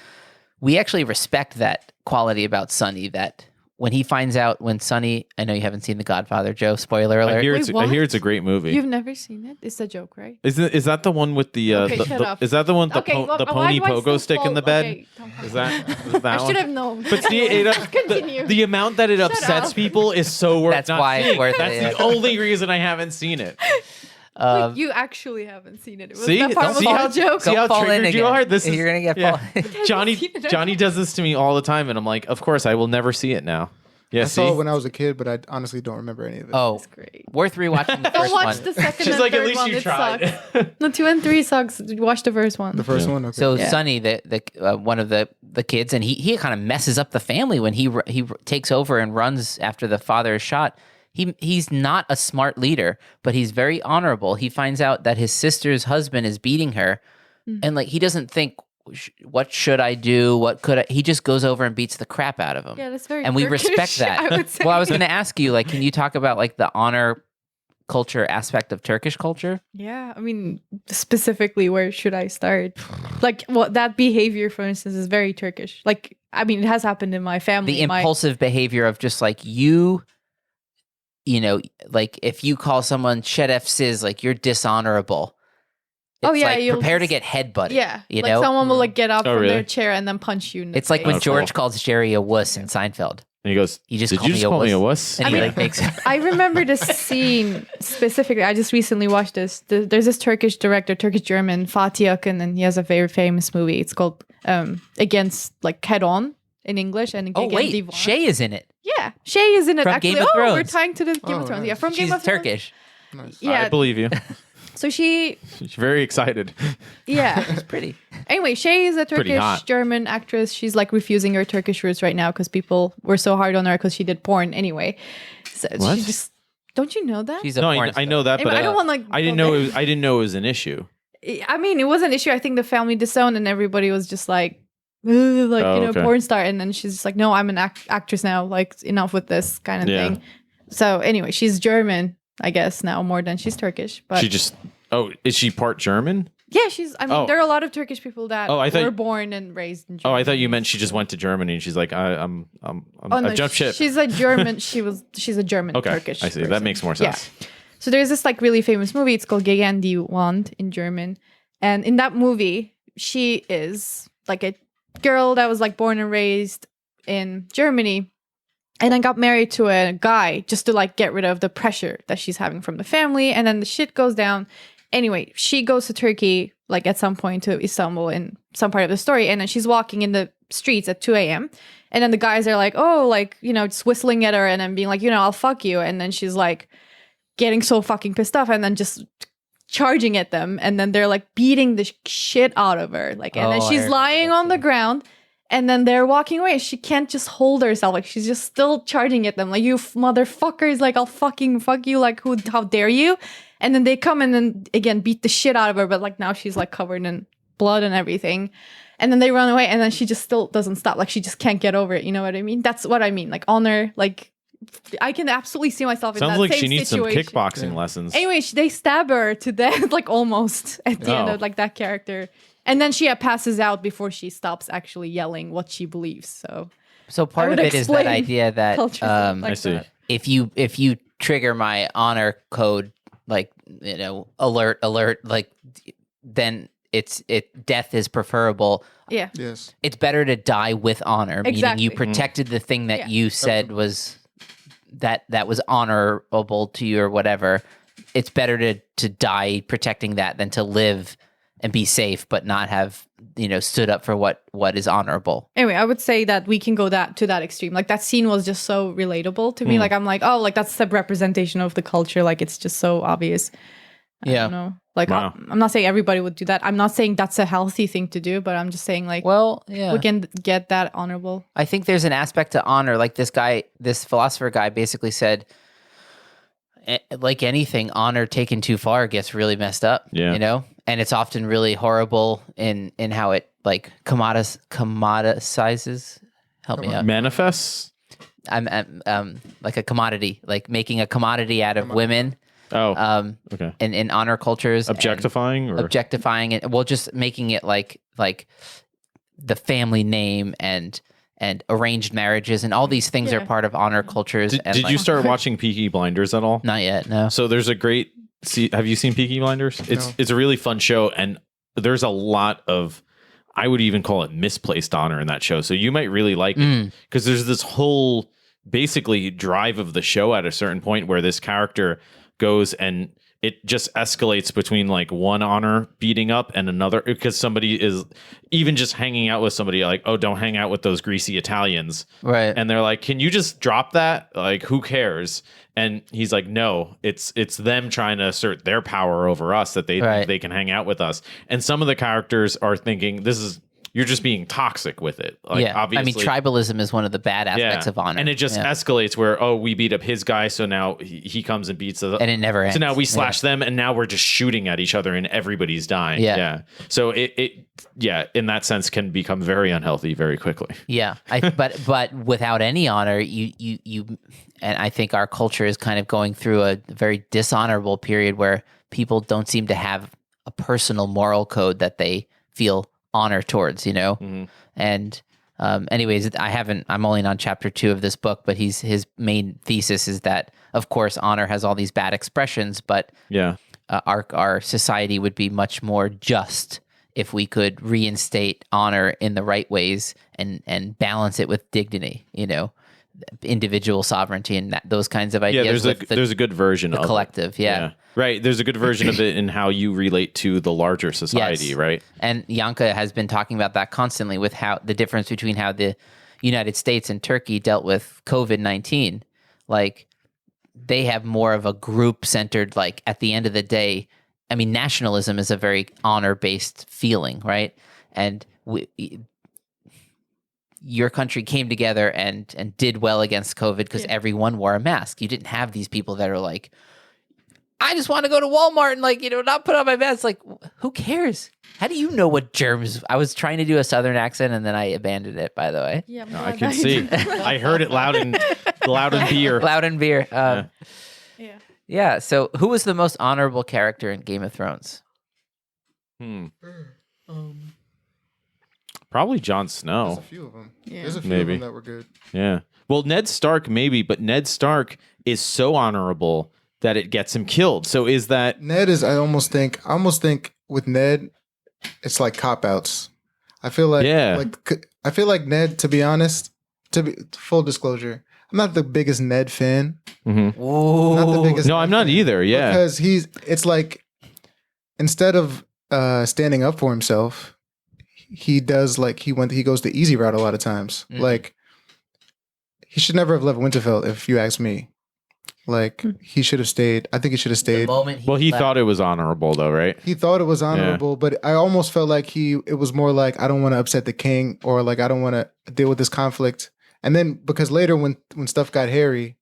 we actually respect that quality about Sonny, that when he finds out, when Sonny, I know you haven't seen The Godfather, Joe, spoiler alert. I hear Wait, it's a great movie. You've never seen it? It's a joke, right? Is that the one with the, shut up. is that the one with Okay, the why pony do I pogo still stick in the fall- bed? okay, don't- Is that I one? should have known. But see, Continue. the amount that it upsets up. people is so worth That's not why it's seeing. worth That's it, the only reason I haven't seen it. Wait, you actually haven't seen it. It was See? that part Don't was fall- all a joke. See how fall in triggered you again. are? This is You're gonna get Johnny does this to me all the time, and I'm like, of course, I will never see it now. Yeah, I see? saw it when I was a kid, but I honestly don't remember any of it. Oh, It's great. worth rewatching the Don't first watch one. the second She's and like, at third least one. you It tried. sucks. No, 2 and 3 sucks. Watch the first one. The first one? Okay. So Yeah. Sonny, the one of the kids, and he kind of messes up the family when he takes over and runs after the father is shot. He's not a smart leader, but he's very honorable. He finds out that his sister's husband is beating her, and like he doesn't think, what should I do? What could I? He just goes over and beats the crap out of him. Yeah, that's very and we Turkish, respect that. I would say. Well, I was going to ask you, like, can you talk about like the honor culture aspect of Turkish culture? Yeah, I mean, specifically, where should I start? Like, that behavior, for instance, is very Turkish. Like, I mean, it has happened in my family. The impulsive behavior of just like like if you call someone şerefsiz, like you're dishonorable. It's yeah, like you'll prepare to just- get headbutted. Yeah, you like know, someone will like get up Oh, from really? their chair and then punch you. In the it's like when face. George calls Jerry a wuss in Seinfeld. And he goes, He just did called you me just a call me a wuss. wuss? And I he mean- like makes. I remember this scene specifically. I just recently watched this. There's this Turkish director, Turkish German, Fatih Akın, and he has a very famous movie. It's called Against, like Head On in English, and Oh Against wait, Divan. Shay is in it. Yeah, Shay is in it. From actually, Game of we're Thrones. tying to the Game Oh, of Thrones. nice. Yeah, from Game She's of Thrones. Turkish. Yeah, I believe you. so she, She's very excited. yeah. It's pretty. Anyway, Shay is a Pretty hot. Turkish German actress. She's like refusing her Turkish roots right now because people were so hard on her because she did porn anyway. So What? she just don't you know that? She's a No, porn I know that, Anyway, but I don't want to. I didn't know it was an issue. I mean, it was an issue. I think the family disowned, and everybody was just like, "Ugh," like Oh, okay. porn star. And then she's just like, no, I'm an actress now. Like, enough with this kind of Yeah. thing. So anyway, she's German, I guess now more than she's Turkish. But She just is she part German? yeah, she's. I mean, Oh. there are a lot of Turkish people that Oh, I thought- were born and raised in Oh, Germany. I thought you meant she just went to Germany and she's like, Oh, I no, jumped ship. She's a German. She's a German Okay, Turkish. I see. That person. makes more Yeah. sense. So there's this like really famous movie. It's called Gegen die Wand in German. And in that movie, she is like a girl that was like born and raised in Germany. and then got married to a guy just to like get rid of the pressure that she's having from the family. And then the shit goes down. Anyway, she goes to Turkey like at some point to Istanbul in some part of the story, and then she's walking in the streets at 2 a.m. and then the guys are like, oh, like, you know, just whistling at her and then being like, you know, I'll fuck you. And then she's like getting so fucking pissed off and then just charging at them, and then they're like beating the shit out of her, like, and then she's lying on the ground. And then they're walking away. She can't just hold herself. Like, she's just still charging at them. Like, you motherfuckers, like, I'll fucking fuck you. Like, how dare you? And then they come and then, again, beat the shit out of her. But, like, now she's, like, covered in blood and everything. And then they run away. And then she just still doesn't stop. Like, she just can't get over it. You know what I mean? That's what I mean. Like, honor, like, I can absolutely see myself in that Sounds like same she needs situation. some kickboxing lessons. Anyway, they stab her to death, like, almost at the end of, like, that character. And then she passes out before she stops actually yelling what she believes. So part of it is that idea that I see. if you trigger my honor code, like, you know, alert, like, then death is preferable. Yeah. Yes. It's better to die with honor, meaning Exactly. you protected the thing that you said was that was honorable to you or whatever. It's better to die protecting that than to live and be safe, but not have, you know, stood up for what is honorable. Anyway, I would say that we can go to that extreme. Like, that scene was just so relatable to me. Like, I'm like, oh, like, that's the representation of the culture. Like, it's just so obvious. I don't know. Like, Wow. I'm not saying everybody would do that. I'm not saying that's a healthy thing to do, but I'm just saying, like, Well, yeah. we can get that honorable. I think there's an aspect to honor. Like, this philosopher guy basically said, like anything, honor taken too far gets really messed up. Yeah. You know? And it's often really horrible in how it, like, commoditizes. Help me out. Manifests? I'm like a commodity, like making a commodity out of women. Oh, okay. In honor cultures. Objectifying? Or? Objectifying it. Well, just making it like the family name and arranged marriages and all these things are part of honor cultures. Did you start watching Peaky Blinders at all? Not yet, no. So there's a great... have you seen Peaky Blinders? It's a really fun show, and there's a lot of, I would even call it misplaced honor in that show. So you might really like it, because there's this whole basically drive of the show at a certain point where this character goes and it just escalates between like one honor beating up and another, because somebody is even just hanging out with somebody like, oh, don't hang out with those greasy Italians. Right. And they're like, can you just drop that? Like, who cares? And he's like, no, it's them trying to assert their power over us, that they think they can hang out with us. And some of the characters are thinking, you're just being toxic with it. Like, obviously, I mean, tribalism is one of the bad aspects of honor. And it just escalates where, oh, we beat up his guy, so now he comes and beats us. And it never ends. So now we slash them, and now we're just shooting at each other, and everybody's dying. Yeah. So it in that sense, can become very unhealthy very quickly. Yeah. But without any honor, you and I think our culture is kind of going through a very dishonorable period where people don't seem to have a personal moral code that they feel honor towards, you know? And anyways, I'm only on chapter 2 of this book, but his main thesis is that, of course, honor has all these bad expressions, but our society would be much more just if we could reinstate honor in the right ways and balance it with dignity, you know, individual sovereignty and those kinds of ideas. Yeah, there's a good version of collective. Yeah. Right. There's a good version of it in how you relate to the larger society, right? And Yanka has been talking about that constantly with how the difference between how the United States and Turkey dealt with COVID-19. Like, they have more of a group centered, like, at the end of the day, I mean, nationalism is a very honor-based feeling, right? And your country came together and did well against COVID because everyone wore a mask. You didn't have these people that are like, I just want to go to Walmart and, like, you know, not put on my mask. Like, who cares? How do you know what germs? I was trying to do a Southern accent and then I abandoned it, by the way. Yeah, I can see. I heard it loud and beer. Loud and beer. Yeah. So who was the most honorable character in Game of Thrones? Probably Jon Snow. There's a few of them. Yeah. There's a few Maybe. of them that were good. Yeah. Well, Ned Stark maybe, but Ned Stark is so honorable that it gets him killed. So is that Ned is? I almost think with Ned, it's like cop outs. I feel like I feel like Ned. To be honest, full disclosure, I'm not the biggest Ned fan. Whoa. Not the biggest No, I'm not either. Yeah. because it's like instead of standing up for himself, he does like he goes the easy route a lot of times. Like he should never have left Winterfell, if you ask me. Like he should have stayed. I think he should have stayed. He thought it was honorable though, right? He thought it was honorable, but I almost felt like it was more like, I don't want to upset the king, or like I don't want to deal with this conflict. And then because later when stuff got hairy,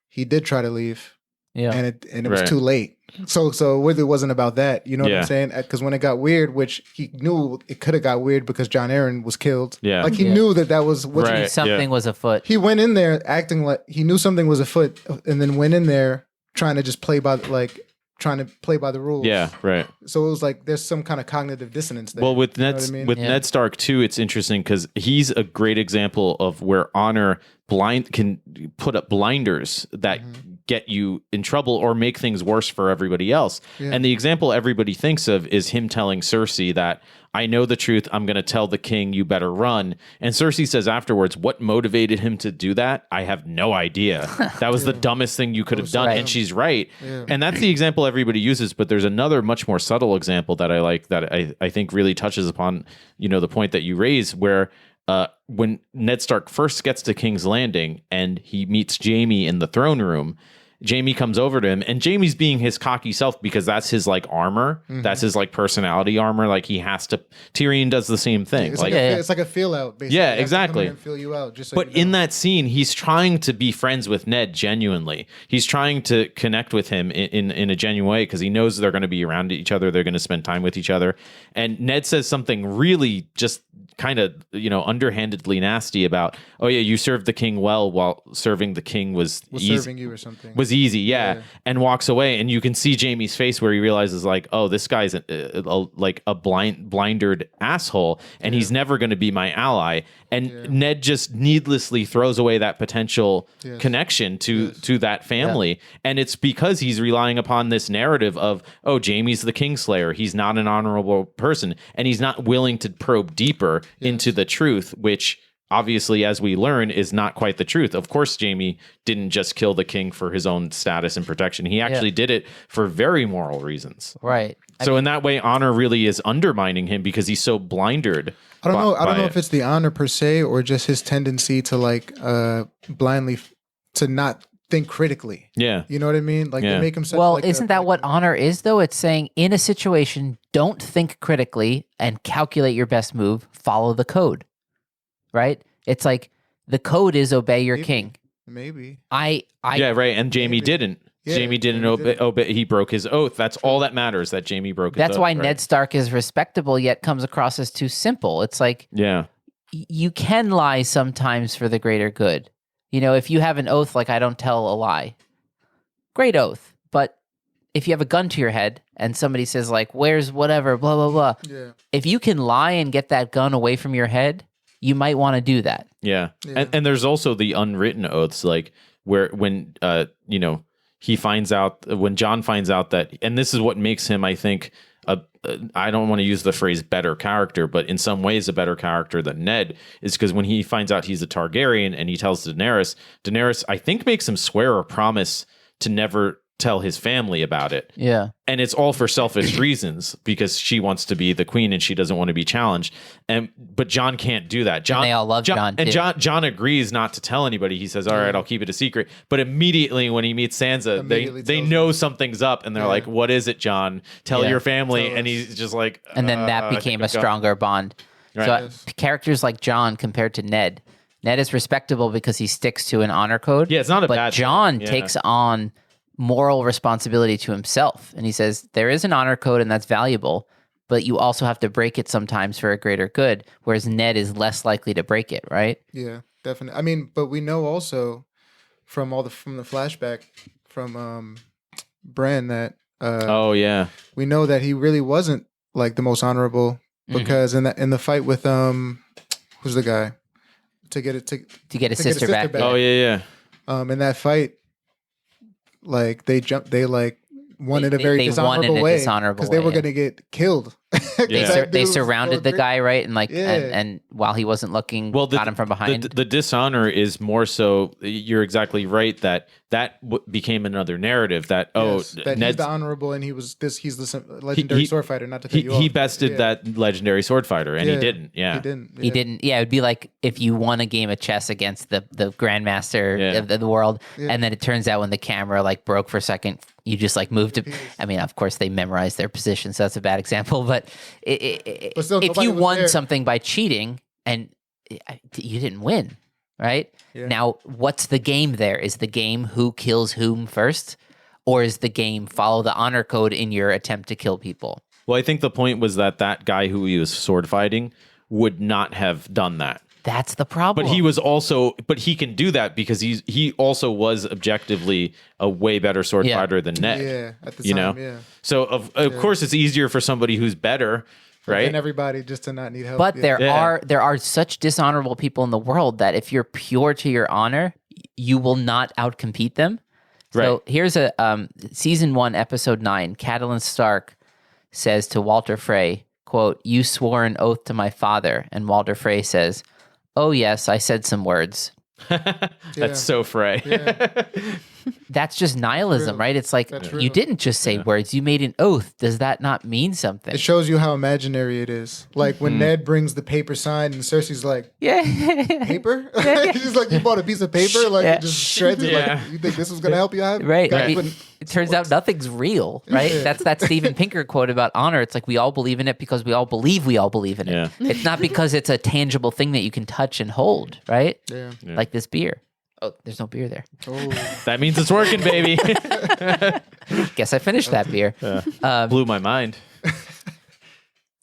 he did try to leave. Yeah. And it was too late. So it wasn't about that. You know what I'm saying? Because when it got weird, which he knew it could have got weird because Jon Arryn was killed. Yeah. Like he knew that was what Right. Something was afoot. he went in there acting like he knew something was afoot, and then went in there trying to just play by the rules. Yeah, right. So it was like there's some kind of cognitive dissonance there. Well, with You know Ned what I mean? with Ned Stark too, it's interesting because he's a great example of where honor can put up blinders that get you in trouble or make things worse for everybody else. Yeah. And the example everybody thinks of is him telling Cersei that, I know the truth, I'm going to tell the king, you better run. And Cersei says afterwards, what motivated him to do that? I have no idea. That was the dumbest thing you could have done. Right. And she's right. Yeah. And that's the example everybody uses. But there's another much more subtle example that I like, that I think really touches upon, the point that you raise, where when Ned Stark first gets to King's Landing and he meets Jaime in the throne room, Jaime comes over to him, and Jaime's being his cocky self because that's his like armor. That's his like personality armor. Like he has to. Tyrion does the same thing. It's like a feel out, basically. Yeah, They have to come exactly. here and feel you out, just so But in that scene, he's trying to be friends with Ned genuinely. He's trying to connect with him in a genuine way because he knows they're going to be around each other. They're going to spend time with each other. And Ned says something really just kind of, underhandedly nasty about, oh yeah, you served the king well while serving the king was easy. serving you or something. Was easy, yeah. And walks away, and you can see Jaime's face where he realizes like, oh, this guy's like a blindered asshole, and he's never going to be my ally. And Ned just needlessly throws away that potential connection to that family, and it's because he's relying upon this narrative of, oh, Jaime's the Kingslayer, he's not an honorable person, and he's not willing to probe deeper into the truth, which obviously, as we learn, is not quite the truth. Of course, Jaime didn't just kill the king for his own status and protection. He actually did it for very moral reasons. Right. So in that way, honor really is undermining him because he's so blinded. I don't know if it's the honor per se or just his tendency to like blindly to not think critically. Yeah. You know what I mean? Like they make him such Well, like isn't that what honor is, though? It's saying in a situation, don't think critically and calculate your best move, follow the code. Right? It's like the code is obey your king. Maybe. Yeah, right. And Jaime didn't. Yeah, Jaime didn't obey. He broke his oath. That's all that matters, that Jaime broke his oath. That's why right? Ned Stark is respectable, yet comes across as too simple. It's like, you can lie sometimes for the greater good. If you have an oath like I don't tell a lie, great oath. But if you have a gun to your head and somebody says like, where's whatever, blah, blah, blah. Yeah. If you can lie and get that gun away from your head, you might want to do that. Yeah. And there's also the unwritten oaths, like where when he finds out, when Jon finds out that, and this is what makes him, I think, I don't want to use the phrase better character, but in some ways a better character than Ned, is because when he finds out he's a Targaryen and he tells Daenerys, I think, makes him swear a promise to never tell his family about it. Yeah. And it's all for selfish reasons because she wants to be the queen and she doesn't want to be challenged. But Jon can't do that. And they all love Jon And too. Jon agrees not to tell anybody. He says, all right, I'll keep it a secret. But immediately when he meets Sansa, they know something's up and they're like, what is it, Jon? Tell your family. And he's just like, and then that became a stronger bond. Right. So characters like Jon compared to Ned is respectable because he sticks to an honor code. Yeah, it's not a but bad thing. Jon Yeah. takes on moral responsibility to himself. And he says, there is an honor code and that's valuable, but you also have to break it sometimes for a greater good, whereas Ned is less likely to break it, right? Yeah, definitely. I mean, but we know also from the flashback from Bran that we know that he really wasn't like the most honorable because in the fight with who's the guy to get his sister back. Oh yeah. In that fight, like they won in a They- very they won in dishonorable a way dishonorable because they were way, yeah. going to get killed. Yeah. They surrounded the guy, right? And like, Yeah. and while he wasn't looking, Well, got him from behind. The dishonor is more so. You're exactly right that became another narrative that Yes, that he's Ned's the honorable and he's the legendary sword fighter. Not to cut you off. he bested Yeah. that legendary sword fighter, and he Yeah. didn't. Yeah, He didn't. He didn't. Yeah, it'd be like if you won a game of chess against the grandmaster Yeah. of the world, Yeah. and then it turns out when the camera like broke for a second, you just like moved to. I mean, of course they memorized their position, so that's a bad example. But But still, if nobody you was won there. something by cheating and you didn't win, right? Yeah. Now, what's the game there? Is the game who kills whom first, or is the game follow the honor code in your attempt to kill people? Well, I think the point was that guy who he was sword fighting would not have done that. That's the problem. But he was also, but he can do that because he also was objectively a way better sword Yeah. fighter than Ned. Yeah, at the you time, know. yeah. So of course it's easier for somebody who's better, right? And everybody just to not need help. But yeah. there are such dishonorable people in the world that if you're pure to your honor, you will not outcompete them. So Right. here's a season 1, episode 9. Catelyn Stark says to Walter Frey, "quote You swore an oath to my father," and Walter Frey says, "Oh yes, I said some words." That's so Frey. That's just nihilism, True. right? It's like That's you true. didn't just say words; you made an oath. Does that not mean something? It shows you how imaginary it is. Like when Ned brings the paper sign and Cersei's like, Yeah. paper? She's like, you bought a piece of paper? Like, Yeah. it just shreds it. Yeah. Like, you think this was going to help you out? Right. Guys I mean, wouldn't- it turns out nothing's real, right? Yeah. That's that Steven Pinker quote about honor. It's like we all believe in it because we all believe in it. Yeah. It's not because it's a tangible thing that you can touch and hold, right? Yeah. Like this beer. Oh, there's no beer there. Oh, That means it's working, baby. Guess I finished that beer. Blew my mind.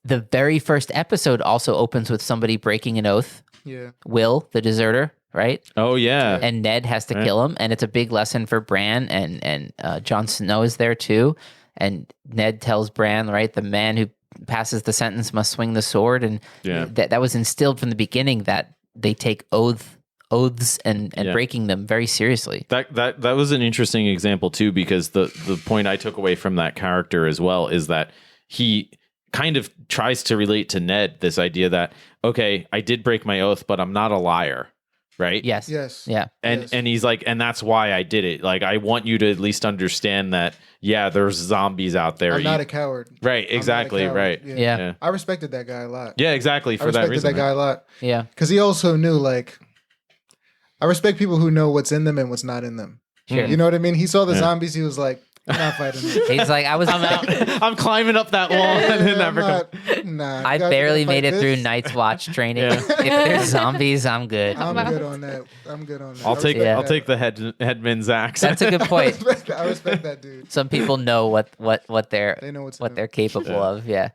The very first episode also opens with somebody breaking an oath. yeah. Will, the deserter, right? Oh yeah. And Ned has to kill him, and it's a big lesson for Bran, and Jon Snow is there too. And Ned tells Bran, right, the man who passes the sentence must swing the sword, and Yeah. that was instilled from the beginning that they take oaths and Yeah. breaking them very seriously. That was an interesting example too, because the point I took away from that character as well is that he kind of tries to relate to Ned this idea that, okay, I did break my oath, but I'm not a liar, right? Yes. Yes. Yeah. And Yes. and he's like, and that's why I did it. Like, I want you to at least understand that, yeah, there's zombies out there. I'm not a coward. Right, I'm not a exactly, coward. right. Yeah. Yeah. I respected that guy a lot. Yeah, exactly, I for that respected reason. that guy a lot. Yeah. Because he also knew, like, I respect people who know what's in them and what's not in them. Sure. You know what I mean? He saw the Yeah. zombies. He was like, I'm not fighting them. He's like, I'm out. I'm climbing up that wall and Yeah, never come. Nah, I you guys are barely gonna made fight it through this? Night's Watch training. Yeah. If there's zombies, I'm good. I'm good on that. I'm good on that. I'll I take respect I'll that. take the headman's axe. That's a good I point. respect that dude. Some people know what they're They know what's in what them. they're capable of. Yeah.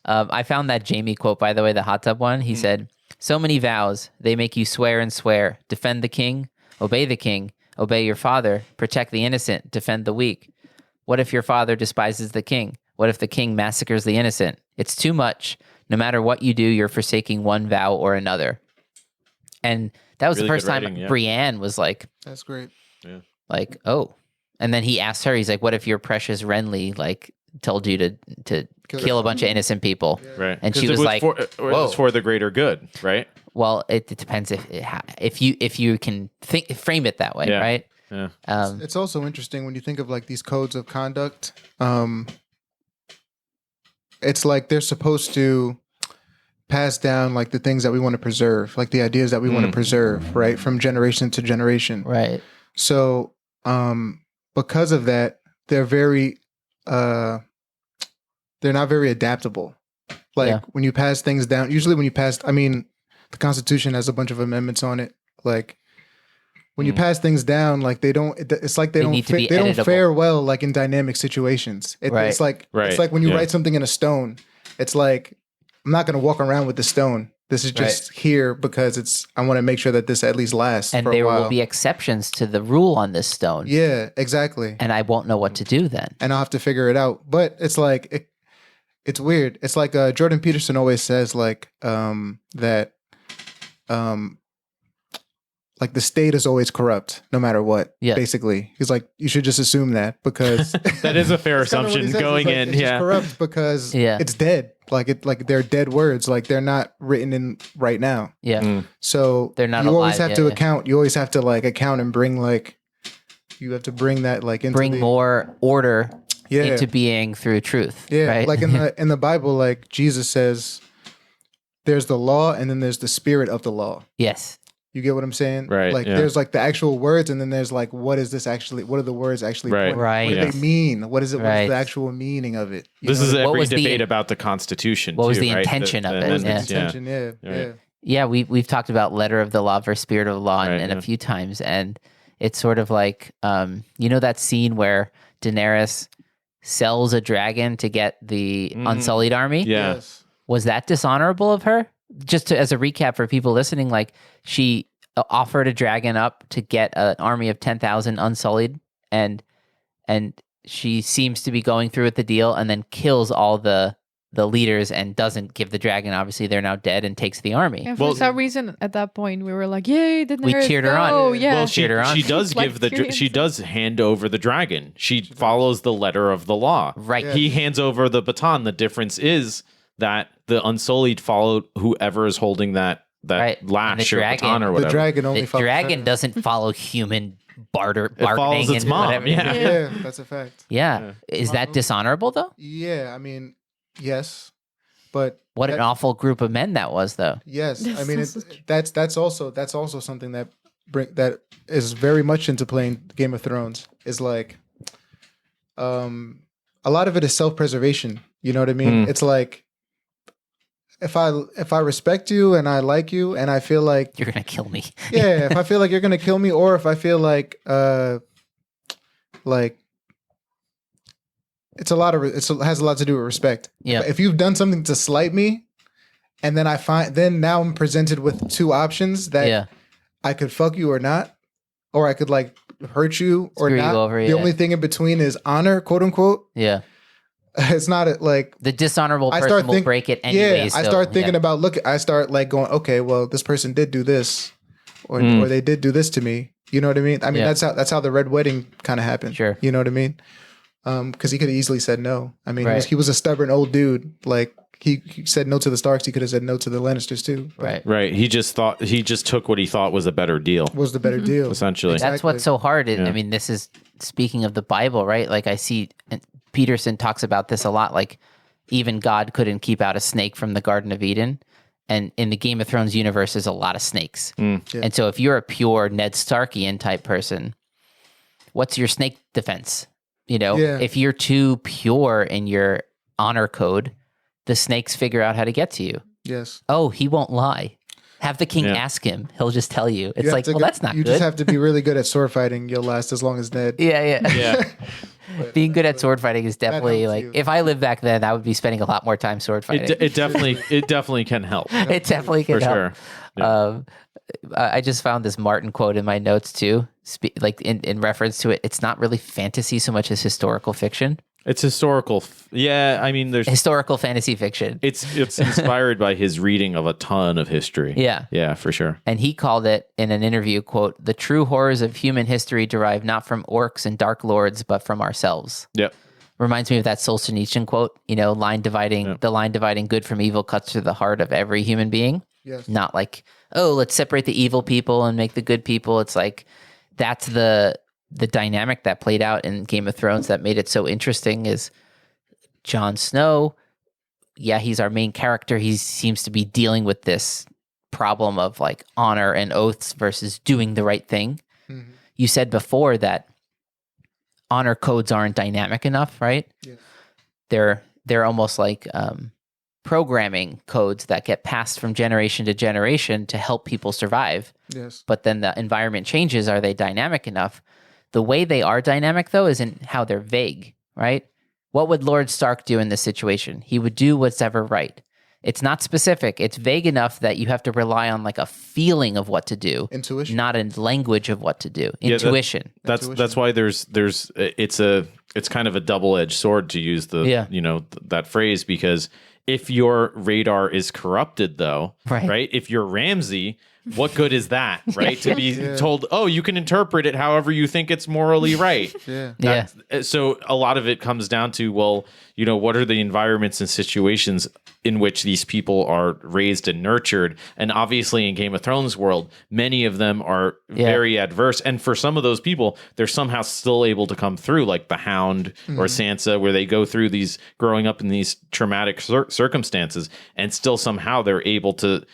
I found that Jamie quote, by the way, the hot tub one. He said, "So many vows, they make you swear and swear. Defend the king, obey the king, obey your father, protect the innocent, defend the weak. What if your father despises the king? What if the king massacres the innocent? It's too much. No matter what you do, you're forsaking one vow or another." And that was Really the first good time writing, yeah. Brienne was like, That's great. oh. And then he asked her, he's like, what if your precious Renly like told you to kill a bunch of innocent people? Right. And 'Cause she it was like, for, it whoa. was for the greater good, right? Well, it depends if you can frame it that way, Yeah. right? Yeah. It's also interesting when you think of like these codes of conduct. It's like they're supposed to pass down like the things that we want to preserve, like the ideas that we want to preserve, right, from generation to generation. Right. So, because of that, they're very, they're not very adaptable. Like Yeah. when you pass things down, usually when you pass, I mean, the Constitution has a bunch of amendments on it. Like when you pass things down, like it's like they need to be don't editable. fare well like in dynamic situations. Right. It's like Right. it's like when you Yeah. write something in a stone. It's like I'm not going to walk around with the stone. This is just here because I want to make sure that this at least lasts And for a there while. will be exceptions to the rule on this stone. Yeah, exactly. And I won't know what to do then. And I'll have to figure it out. But it's like it's weird. It's like Jordan Peterson always says, like that, like the state is always corrupt no matter what. Yeah. Basically, he's like, you should just assume that because That is a fair That's kinda what he assumption says. going It's like, in. it's just Yeah. corrupt because Yeah. it's dead. Like they're dead words. Like they're not written in right now. Yeah. Mm. So They're not You always alive, have to yeah. account. You always have to like account and bring like. You have to bring that like into Bring the, more order yeah. into being through truth. Yeah, Right? like in the Bible, like Jesus says, there's the law and then there's the spirit of the law. yes. You get what I'm saying? Right, Like yeah. there's like the actual words, and then there's like what is this actually? What are the words actually? Right, pointing- right. What do Yeah. they mean? What is it? What's Right. the actual meaning of it? You This know is what I mean? What every was the- debate about the Constitution. what was too, the right? intention of it? What was the Yeah. intention? Yeah, Right. yeah. Yeah, we've talked about letter of the law versus spirit of the law Right, and yeah. a few times, and it's sort of like you know that scene where Daenerys sells a dragon to get the Unsullied army. Yeah. Yes. Was that dishonorable of her? Just to, as a recap for people listening, like she offered a dragon up to get an army of 10,000 Unsullied, and she seems to be going through with the deal, and then kills all the leaders and doesn't give the dragon. Obviously, they're now dead, and takes the army. And for Well- some reason, at that point, we were like, "Yay!" We cheered her on. Oh, yeah. Well, Cheered her on. she does Like give the Tyrion she said. does hand over the dragon. She follows the letter of the law. Right. Yeah. He hands over the baton. The difference is that the Unsullied followed whoever is holding that Right. And the lash or dragon- baton or The whatever. dragon only The follows dragon her. doesn't follow human bartering follows its and mom, whatever. yeah. Yeah, that's a fact. Yeah. Is that dishonorable though? Yeah, I mean, yes, but What an that- awful group of men that was, though. yes, I That's mean so true. that's also something that is very much into playing Game of Thrones. Is like, a lot of it is self-preservation. You know what I mean? It's like if I respect you and I like you and I feel like You're gonna kill me. yeah, if I feel like you're gonna kill me, or if I feel like it has a lot to do with respect. Yeah. If you've done something to slight me, and then now I'm presented with two options that Yeah. I could fuck you or not, or I could like hurt you or Screw you not. over, The yeah. only thing in between is honor, quote unquote. Yeah. It's not like The dishonorable I person start will think- break it yeah. anyways. I so, start thinking yeah. about I start like going, okay, well, this person did do this, or they did do this to me. You know what I mean? I mean Yeah. that's how the red wedding kind of happened. Sure. You know what I mean? Because he could have easily said no. I mean, Right. he was a stubborn old dude. Like he said no to the Starks. He could have said no to the Lannisters too. But Right. Right. He just took what he thought was a better deal. was the better deal. Essentially. Exactly. That's what's so hard. Yeah. I mean, this is speaking of the Bible, right? Like I see and Peterson talks about this a lot. Like even God couldn't keep out a snake from the Garden of Eden. And in the Game of Thrones universe, there's a lot of snakes. Yeah. And so if you're a pure Ned Starkian type person, what's your snake defense? You know, Yeah. if you're too pure in your honor code, the snakes figure out how to get to you. Yes. Oh, he won't lie. Have the king Yeah. ask him. He'll just tell you. You It's have like, to well, go- that's not You good. just have to be really good at sword fighting. You'll last as long as Ned. yeah, yeah. Yeah. Being good at sword fighting is definitely helps like you. if I lived back then, I would be spending a lot more time sword fighting. It definitely can help. It definitely can For help. sure. I just found this Martin quote in my notes too, like in reference to it. It's not really fantasy so much as historical fiction, It's historical. Yeah, I mean, there's historical fantasy fiction. it's inspired by his reading of a ton of history. Yeah. Yeah, for sure. And he called it in an interview, quote, "The true horrors of human history derive not from orcs and dark lords, but from ourselves." Yep. Reminds me of that Solzhenitsyn quote, you know, the line dividing good from evil cuts through the heart of every human being. Yes. Not like, oh, let's separate the evil people and make the good people. It's like that's the dynamic that played out in Game of Thrones that made it so interesting is Jon Snow. Yeah, he's our main character. He seems to be dealing with this problem of like honor and oaths versus doing the right thing. Mhm. You said before that honor codes aren't dynamic enough, right? Yes. They're almost like programming codes that get passed from generation to generation to help people survive. Yes. But then the environment changes. Are they dynamic enough? The way they are dynamic, though, isn't how they're vague, right? What would Lord Stark do in this situation? He would do what's ever right. It's not specific. It's vague enough that you have to rely on like a feeling of what to do, Intuition. not a language of what to do. Yeah, that- Intuition. That's why there's it's kind of a double-edged sword to use that phrase, because if your radar is corrupted though, Right. if you're Ramsay, what good is that, right? To be Yeah. told, oh, you can interpret it however you think it's morally right. Yeah. So a lot of it comes down to, well, what are the environments and situations in which these people are raised and nurtured? And obviously in Game of Thrones world, many of them are very adverse. And for some of those people, they're somehow still able to come through, like the Hound or Sansa, where they go through these, growing up in these traumatic circumstances, and still somehow they're able to,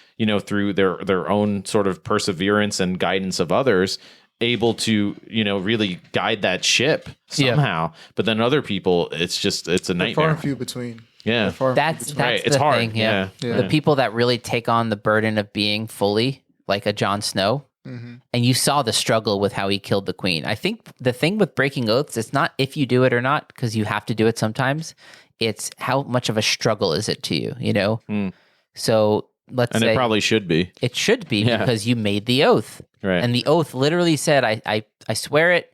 through their own sort of perseverance and guidance of others, able to really guide that ship somehow. But then other people, it's a nightmare. Far and few between. Yeah. That's Right, the it's hard, thing. yeah. The people that really take on the burden of being fully like a Jon Snow. And you saw the struggle with how he killed the queen. I think the thing with breaking oaths, it's not if you do it or not, because you have to do it sometimes. It's how much of a struggle is it to you, So let's say it probably should be. it should be because you made the oath. Right. And the oath literally said, I swear it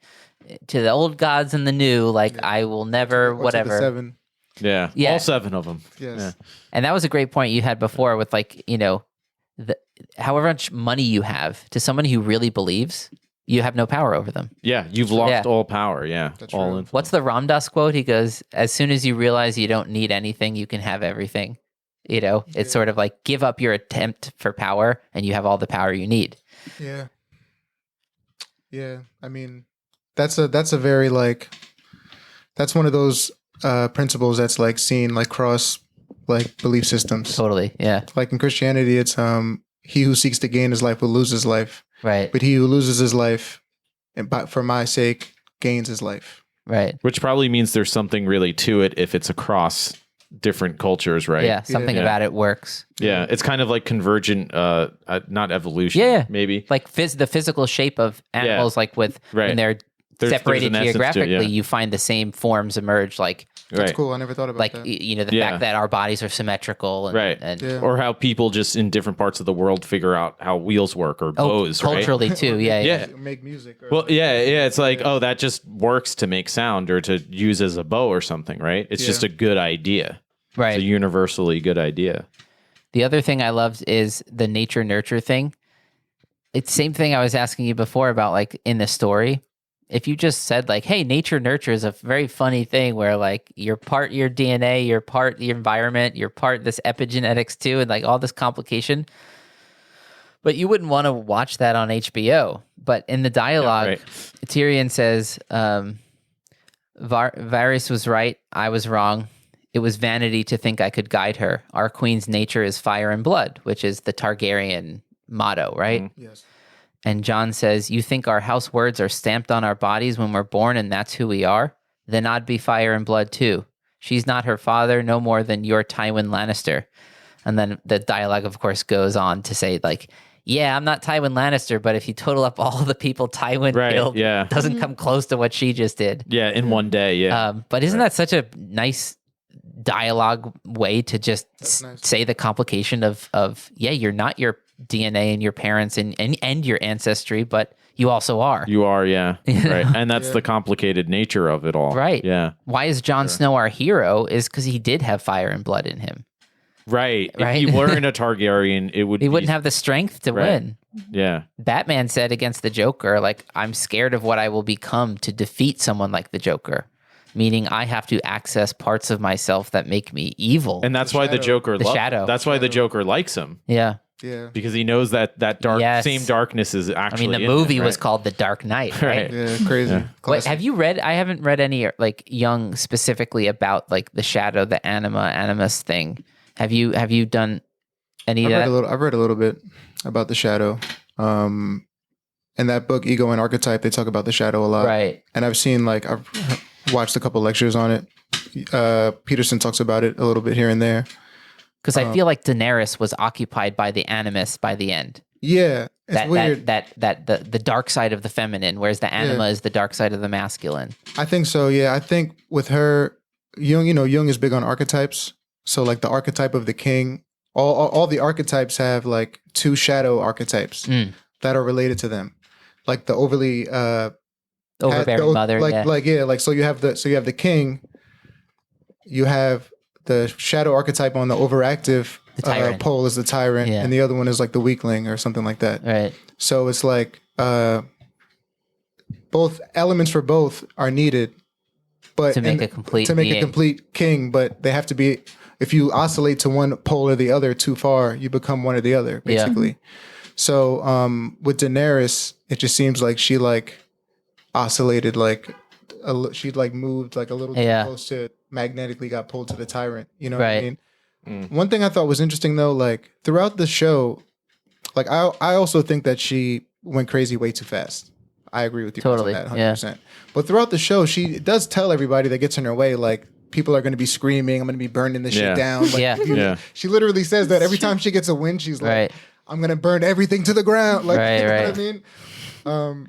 to the old gods and the new, like I will never, Or to the whatever. 7. Yeah. Yeah. All 7 of them. Yes. Yeah. And that was a great point you had before with however much money you have, to someone who really believes, you have no power over them. Yeah. You've lost all power. Yeah. That's all true. influence. What's the Ram Dass quote? He goes, as soon as you realize you don't need anything, you can have everything. It's sort of like give up your attempt for power and you have all the power you need. Yeah. Yeah. I mean, that's a very that's one of those principles that's like seen like cross like belief systems. Totally. Yeah. Like in Christianity, it's he who seeks to gain his life will lose his life, Right. but he who loses his life and for my sake gains his life. Right. Which probably means there's something really to it if it's across different cultures, right? Yeah. Something Yeah. about it works. Yeah. It's kind of like convergent, not evolution. Yeah. Maybe. Like the physical shape of animals, like when they're There's separated an essence to it, geographically, yeah. you find the same forms emerge, like That's Right. cool. I never thought about that. the Yeah. fact that our bodies are symmetrical and, Right. and Yeah. Or how people just in different parts of the world figure out how wheels work or bows, right? culturally too. Yeah. Yeah. Make music. Or Well, yeah. It's like, oh, that just works to make sound or to use as a bow or something, right? It's just a good idea. Right. It's a universally good idea. The other thing I loved is the nature nurture thing. It's the same thing I was asking you before about like in the story. If you just said like, hey, nature nurture is a very funny thing where like you're part your DNA, you're part the environment, you're part this epigenetics too, and like all this complication. But you wouldn't want to watch that on HBO. But in the dialogue, right. Tyrion says, Varys was right, I was wrong. It was vanity to think I could guide her. Our queen's nature is fire and blood, which is the Targaryen motto, right? Yes. And Jon says, you think our house words are stamped on our bodies when we're born and that's who we are? Then I'd be fire and blood too. She's not her father, no more than your Tywin Lannister. And then the dialogue, of course, goes on to say like, yeah, I'm not Tywin Lannister, but if you total up all the people Tywin killed, yeah. it doesn't come close to what she just did. Yeah, in one day, yeah. But isn't that such a nice dialogue way to just nice. say the complication of yeah, you're not your DNA and your parents and your ancestry, but you also are. You are, yeah. Right. And that's the complicated nature of it all. Right. Yeah. Why is Jon Snow our hero? Is because he did have fire and blood in him. Right. Right. If you weren't a Targaryen, it would He be, wouldn't have the strength to Right. win. Yeah. Batman said against the Joker, like, I'm scared of what I will become to defeat someone like the Joker. Meaning I have to access parts of myself that make me evil. And that's why the Joker The shadow. That's why the Joker likes him. Yeah. Yeah. Because he knows that dark Yes. same darkness is I actually mean, the in movie him, was right? called The Dark Knight, right? Right. Yeah. Crazy. Wait, Classic. have you read? I haven't read any like Young specifically about like the shadow, the animus thing. Have you done any of that? I've read a little bit about the shadow. In that book, Ego and Archetype, they talk about the shadow a lot. Right. And I've seen I've watched a couple lectures on it. Peterson talks about it a little bit here and there. Because I feel like Daenerys was occupied by the animus by the end. Yeah. It's weird. The dark side of the feminine, whereas the anima is the dark side of the masculine. I think so. Yeah. I think with her, Jung, Jung is big on archetypes. So like the archetype of the king, all the archetypes have like two shadow archetypes that are related to them. Like the overly Overbearing mother. So you have the king, you have the shadow archetype on the overactive tyrant. pole is the tyrant, Yeah. and the other one is like the weakling or something like that. Right. So it's like both elements for both are needed, but To make a complete to make being. a complete king. But they have to be. If you oscillate to one pole or the other too far, you become one or the other, Yeah. basically. So with Daenerys, it just seems like she like oscillated like she like moved like a little too Yeah. close to magnetically got pulled to the tyrant. You know what I Right. mean? One thing I thought was interesting though, like throughout the show, like I also think that she went crazy way too fast. I agree with you Totally, guys on yeah. that 100%. But throughout the show, she does tell everybody that gets in her way, like, people are going to be screaming, I'm going to be burning this Yeah. shit down. Like, Yeah. Yeah. She literally says that every time she gets a win, she's like, Right. I'm going to burn everything to the ground. Like, Right, you know right. what I mean?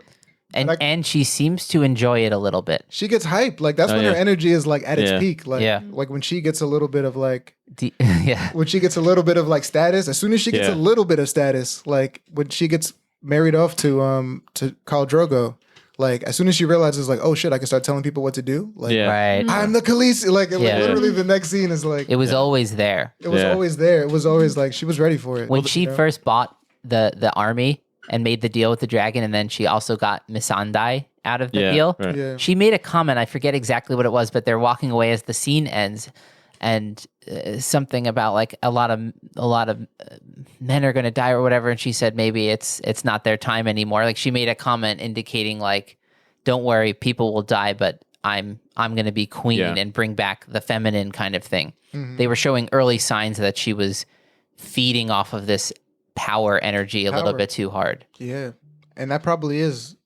And she seems to enjoy it a little bit. She gets hyped. Like, that's when yeah. her energy is, like, at its Yeah. peak. Like, Yeah. like, when she gets a little bit of, like, Yeah. when she gets a little bit of, like, status, as soon as she gets Yeah. a little bit of status, like, when she gets married off to Khal Drogo, like, as soon as she realizes, like, oh, shit, I can start telling people what to do. Like, Yeah. Right. I'm the Khaleesi. Like, Yeah. literally the next scene is, like, It was always there. it was Yeah. always there. It was always, like, she was ready for it. When she you know? first bought the army and made the deal with the dragon, and then she also got Missandei out of the Yeah, deal. right. Yeah. She made a comment. I forget exactly what it was, but they're walking away as the scene ends, and something about like a lot of men are going to die or whatever. And she said maybe it's not their time anymore. Like she made a comment indicating like, don't worry, people will die, but I'm going to be queen Yeah. and bring back the feminine kind of thing. They were showing early signs that she was feeding off of this power energy a little Power. bit too hard. Yeah, and that probably is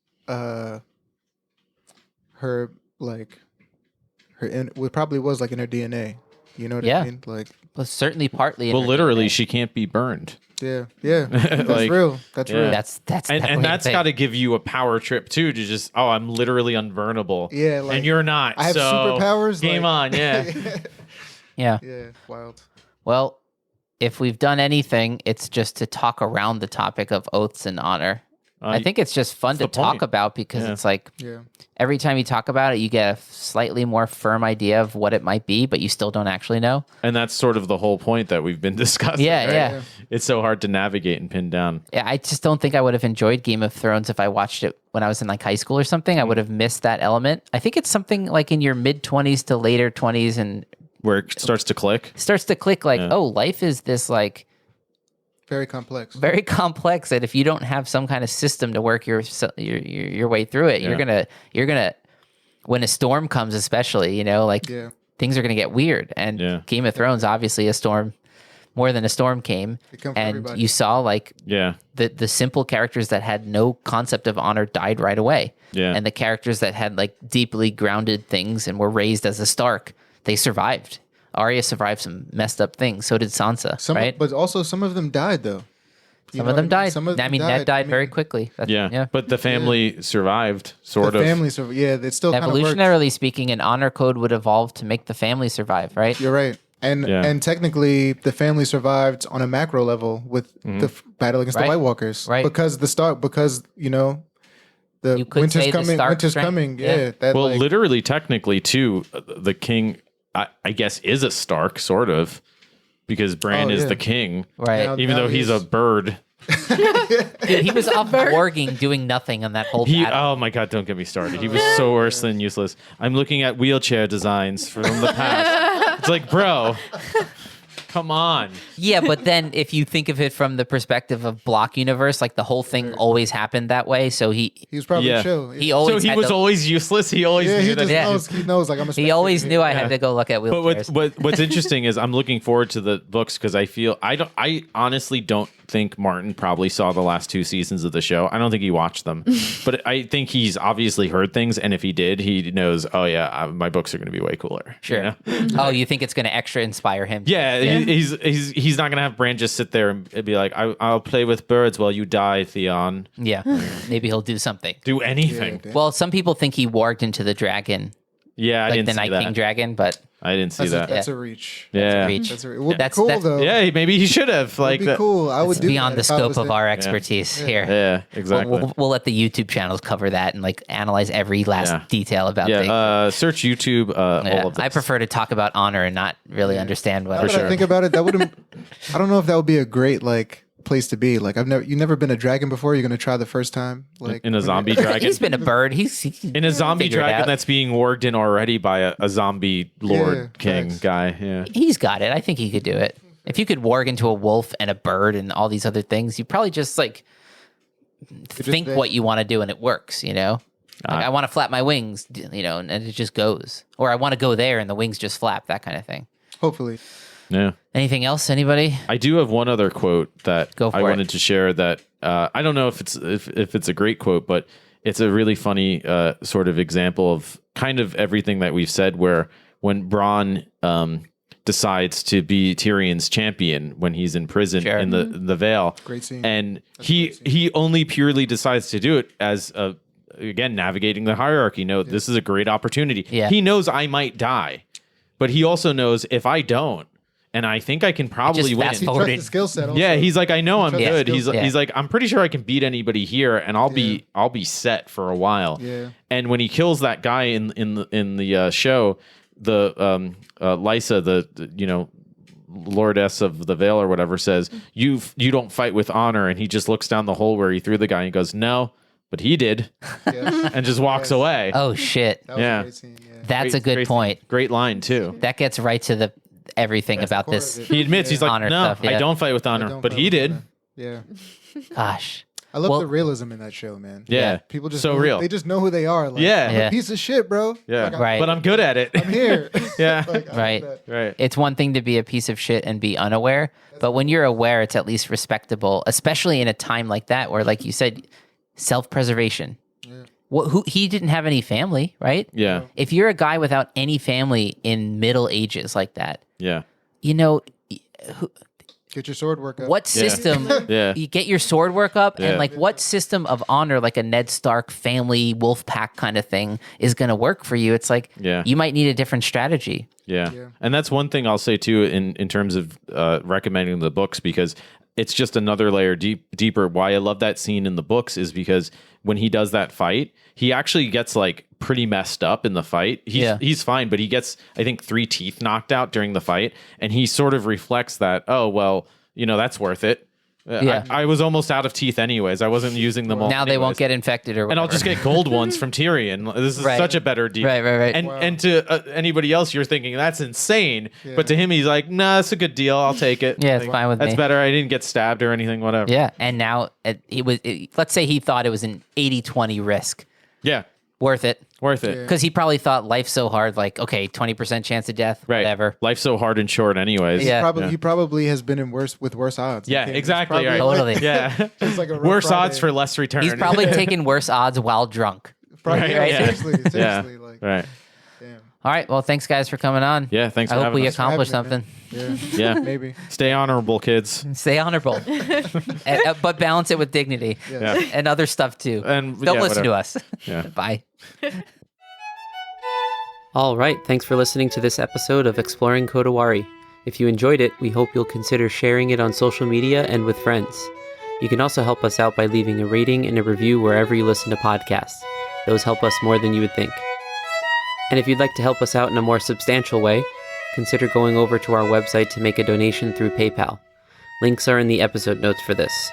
her like what probably was like in her DNA. You know what Yeah. I mean? Like, Well, certainly partly. in Well, her literally, DNA. she can't be burned. yeah, that's Like, real. That's yeah. real. That's And definitely that's the thing. got to give you a power trip too, to just I'm literally unburnable. Yeah, like, and you're not. I have so superpowers. Game like- on, yeah. Yeah. yeah, wild. Well, if we've done anything, it's just to talk around the topic of oaths and honor. I think it's just fun to that's the talk point. about because Yeah. it's like Yeah, every time you talk about it, you get a slightly more firm idea of what it might be, but you still don't actually know. And that's sort of the whole point that we've been discussing. Yeah, right? yeah. It's so hard to navigate and pin down. Yeah, I just don't think I would have enjoyed Game of Thrones if I watched it when I was in like high school or something. I would have missed that element. I think it's something like in your mid 20s to later 20s and Where it starts to click. starts to click like, oh, life is this like very complex. very complex that if you don't have some kind of system to work your way through it, you're gonna when a storm comes, especially, you know, like Yeah, things are gonna get weird. And Yeah. Game of Thrones, obviously, a storm, more than a storm came, It come for and everybody. you saw like Yeah. the simple characters that had no concept of honor died right away, Yeah. and the characters that had like deeply grounded things and were raised as a Stark, they survived. Arya survived some messed up things. So did Sansa, right? But also some of them died though. You Some know of them what I mean? died. Some of I them mean, Ned died I mean, very quickly. That's, Yeah. But the family survived, sort the of. family, so yeah, it still kind of works. Evolutionarily speaking, an honor code would evolve to make the family survive, right? You're right. And Yeah. and technically, the family survived on a macro level with the battle against Right. the White Walkers, Right. because you know the You could winter's say the coming. Stark Winter's strength. coming. Yeah. Yeah. That, Well, like, literally, technically, too, the king, I guess, is a Stark, sort of, because Bran Oh, is yeah. the king, Right. Now- even though he he's a is. bird. Dude, he was off warging, doing nothing on that whole battle. Oh my God, don't get me started. He was so worse than useless. I'm looking at wheelchair designs from the past. It's like, bro, come on. Yeah, but then if you think of it from the perspective of Block Universe, like the whole thing always happened that way. So he he was probably Yeah. chill. he Yeah, always So he had was to- always useless. He always yeah, knew he that. just Yeah. knows. He knows. Like I'm a. he always spectator knew here. I had to go look at But wheelchairs. what's interesting is I'm looking forward to the books because I honestly don't think Martin probably saw the last 2 seasons of the show. I don't think he watched them, but I think he's obviously heard things, and if he did, he knows. Oh yeah, my books are going to be way cooler. Sure. You know? Oh, you think it's going to extra inspire him? Yeah, he's not going to have Bran just sit there and be like, I'll play with birds while you die, Theon. Yeah. Maybe he'll do something. Do Yeah, anything. damn. Well, some people think he warged into the dragon, Yeah, I like didn't the see Night that. King dragon, but I didn't see That's that. That's a reach. Yeah. Reach. That's a reach. It would That's- be cool that- though. Yeah, maybe he should have. It'd Like be that. cool. I would It's do beyond that the if I scope was of the- our expertise here. Yeah, exactly. We'll let the YouTube channels cover that and like analyze every last Yeah. detail about things. Search YouTube. Yeah, All of this. I prefer to talk about honor and not really understand what. Now that I think about it, that wouldn't. I don't know if that would be a great like place to be. Like you've never been a dragon before. You're gonna try the first time. Like in a zombie dragon. He's been a bird. He's In a zombie figured it dragon out. that's being warged in already by a zombie lord Yeah, king facts. guy. Yeah. He's got it. I think he could do it. If you could warg into a wolf and a bird and all these other things, you probably just like think there. what you want to do and it works. You know, like, I want to flap my wings. You know, and it just goes. Or I want to go there and the wings just flap. That kind of thing. Hopefully. Yeah. Anything else? Anybody? I do have one other quote that Go for I it. wanted to share that I don't know if it's a great quote, but it's a really funny sort of example of kind of everything that we've said, where when Bronn decides to be Tyrion's champion when he's in prison Sure. in the Vale. Great scene. And he only purely decides to do it as again navigating the hierarchy. No, this is a great opportunity. Yeah. He knows I might die, but he also knows if I don't, and I think I can probably Just win. fast He forward. trusts the skill set. Also. Yeah, he's like, I know I'm trusts good. the He's skill set. he's like, I'm pretty sure I can beat anybody here, and I'll be set for a while. Yeah. And when he kills that guy in the show, the Lysa, the Lordess of the Vale or whatever, says you don't fight with honor, and he just looks down the hole where he threw the guy and goes, no, but he did, Yes. and just walks away. Oh shit! That was Yeah. a great scene. Yeah. That's a good point. Great line too. That gets right to the everything about core this. of it. He admits he's like, Honor no, stuff, yeah. I don't fight with I honor, don't but fight he with did. honor. Yeah. Gosh. I love Well- the realism in that show, man. Yeah. People just so know, real. They just know who they are. Like, Yeah. I'm Yeah. a piece of shit, bro. Yeah, Like, Right. But I'm good at it. I'm here. Yeah. Like, I Right. love that. Right. It's one thing to be a piece of shit and be unaware, but when you're aware, it's at least respectable, especially in a time like that where, like you said, self-preservation. He didn't have any family, right? Yeah. If you're a guy without any family in Middle Ages like that, Yeah. you know, Get your sword work up. what system Yeah. you get your sword work up Yeah. and like what system of honor, like a Ned Stark family wolf pack kind of thing, is going to work for you? It's like Yeah. you might need a different strategy. Yeah. Yeah. And that's one thing I'll say too in terms of recommending the books, because it's just another layer deeper. Why I love that scene in the books is because when he does that fight, he actually gets like pretty messed up in the fight. He's fine, but he gets, I think, 3 teeth knocked out during the fight. And he sort of reflects that, oh, well, that's worth it. Yeah. I was almost out of teeth anyways. I wasn't using them all. Now they won't anyways. get infected or whatever. And I'll just get gold ones from Tyrion. This is Right. such a better deal. Right. And to anybody else, you're thinking that's insane. But to him, he's like, nah, that's a good deal. I'll take it. Yeah, it's fine with That's me. better. I didn't get stabbed or anything, whatever. Yeah. And now let's say he thought it was an 80-20 risk. Yeah. Worth it. Worth it. Because he probably thought life's so hard, like, okay, 20% chance of death, Right. whatever. Life's so hard and short anyways. Yeah. He probably has been in worse odds. Yeah, Okay, exactly. it's Right. probably Totally. Yeah. It's like a rough Worse Friday. odds for less return. He's probably taking worse odds while drunk. Probably, Right, yeah. Seriously. Yeah. Like, Right. damn. All right. Well, thanks, guys, for coming on. Yeah. Thanks I for hope having we us. accomplished Having me, something. man. Yeah. Maybe. Stay honorable, kids. Stay honorable, but balance it with dignity Yeah. and other stuff too. And Don't yeah, listen to whatever. us. Yeah. Bye. All right. Thanks for listening to this episode of Exploring Kodawari. If you enjoyed it, we hope you'll consider sharing it on social media and with friends. You can also help us out by leaving a rating and a review wherever you listen to podcasts. Those help us more than you would think. And if you'd like to help us out in a more substantial way, consider going over to our website to make a donation through PayPal. Links are in the episode notes for this.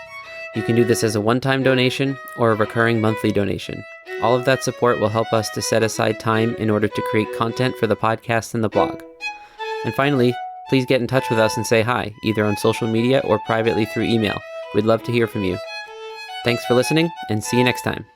You can do this as a one-time donation or a recurring monthly donation. All of that support will help us to set aside time in order to create content for the podcast and the blog. And finally, please get in touch with us and say hi, either on social media or privately through email. We'd love to hear from you. Thanks for listening, and see you next time.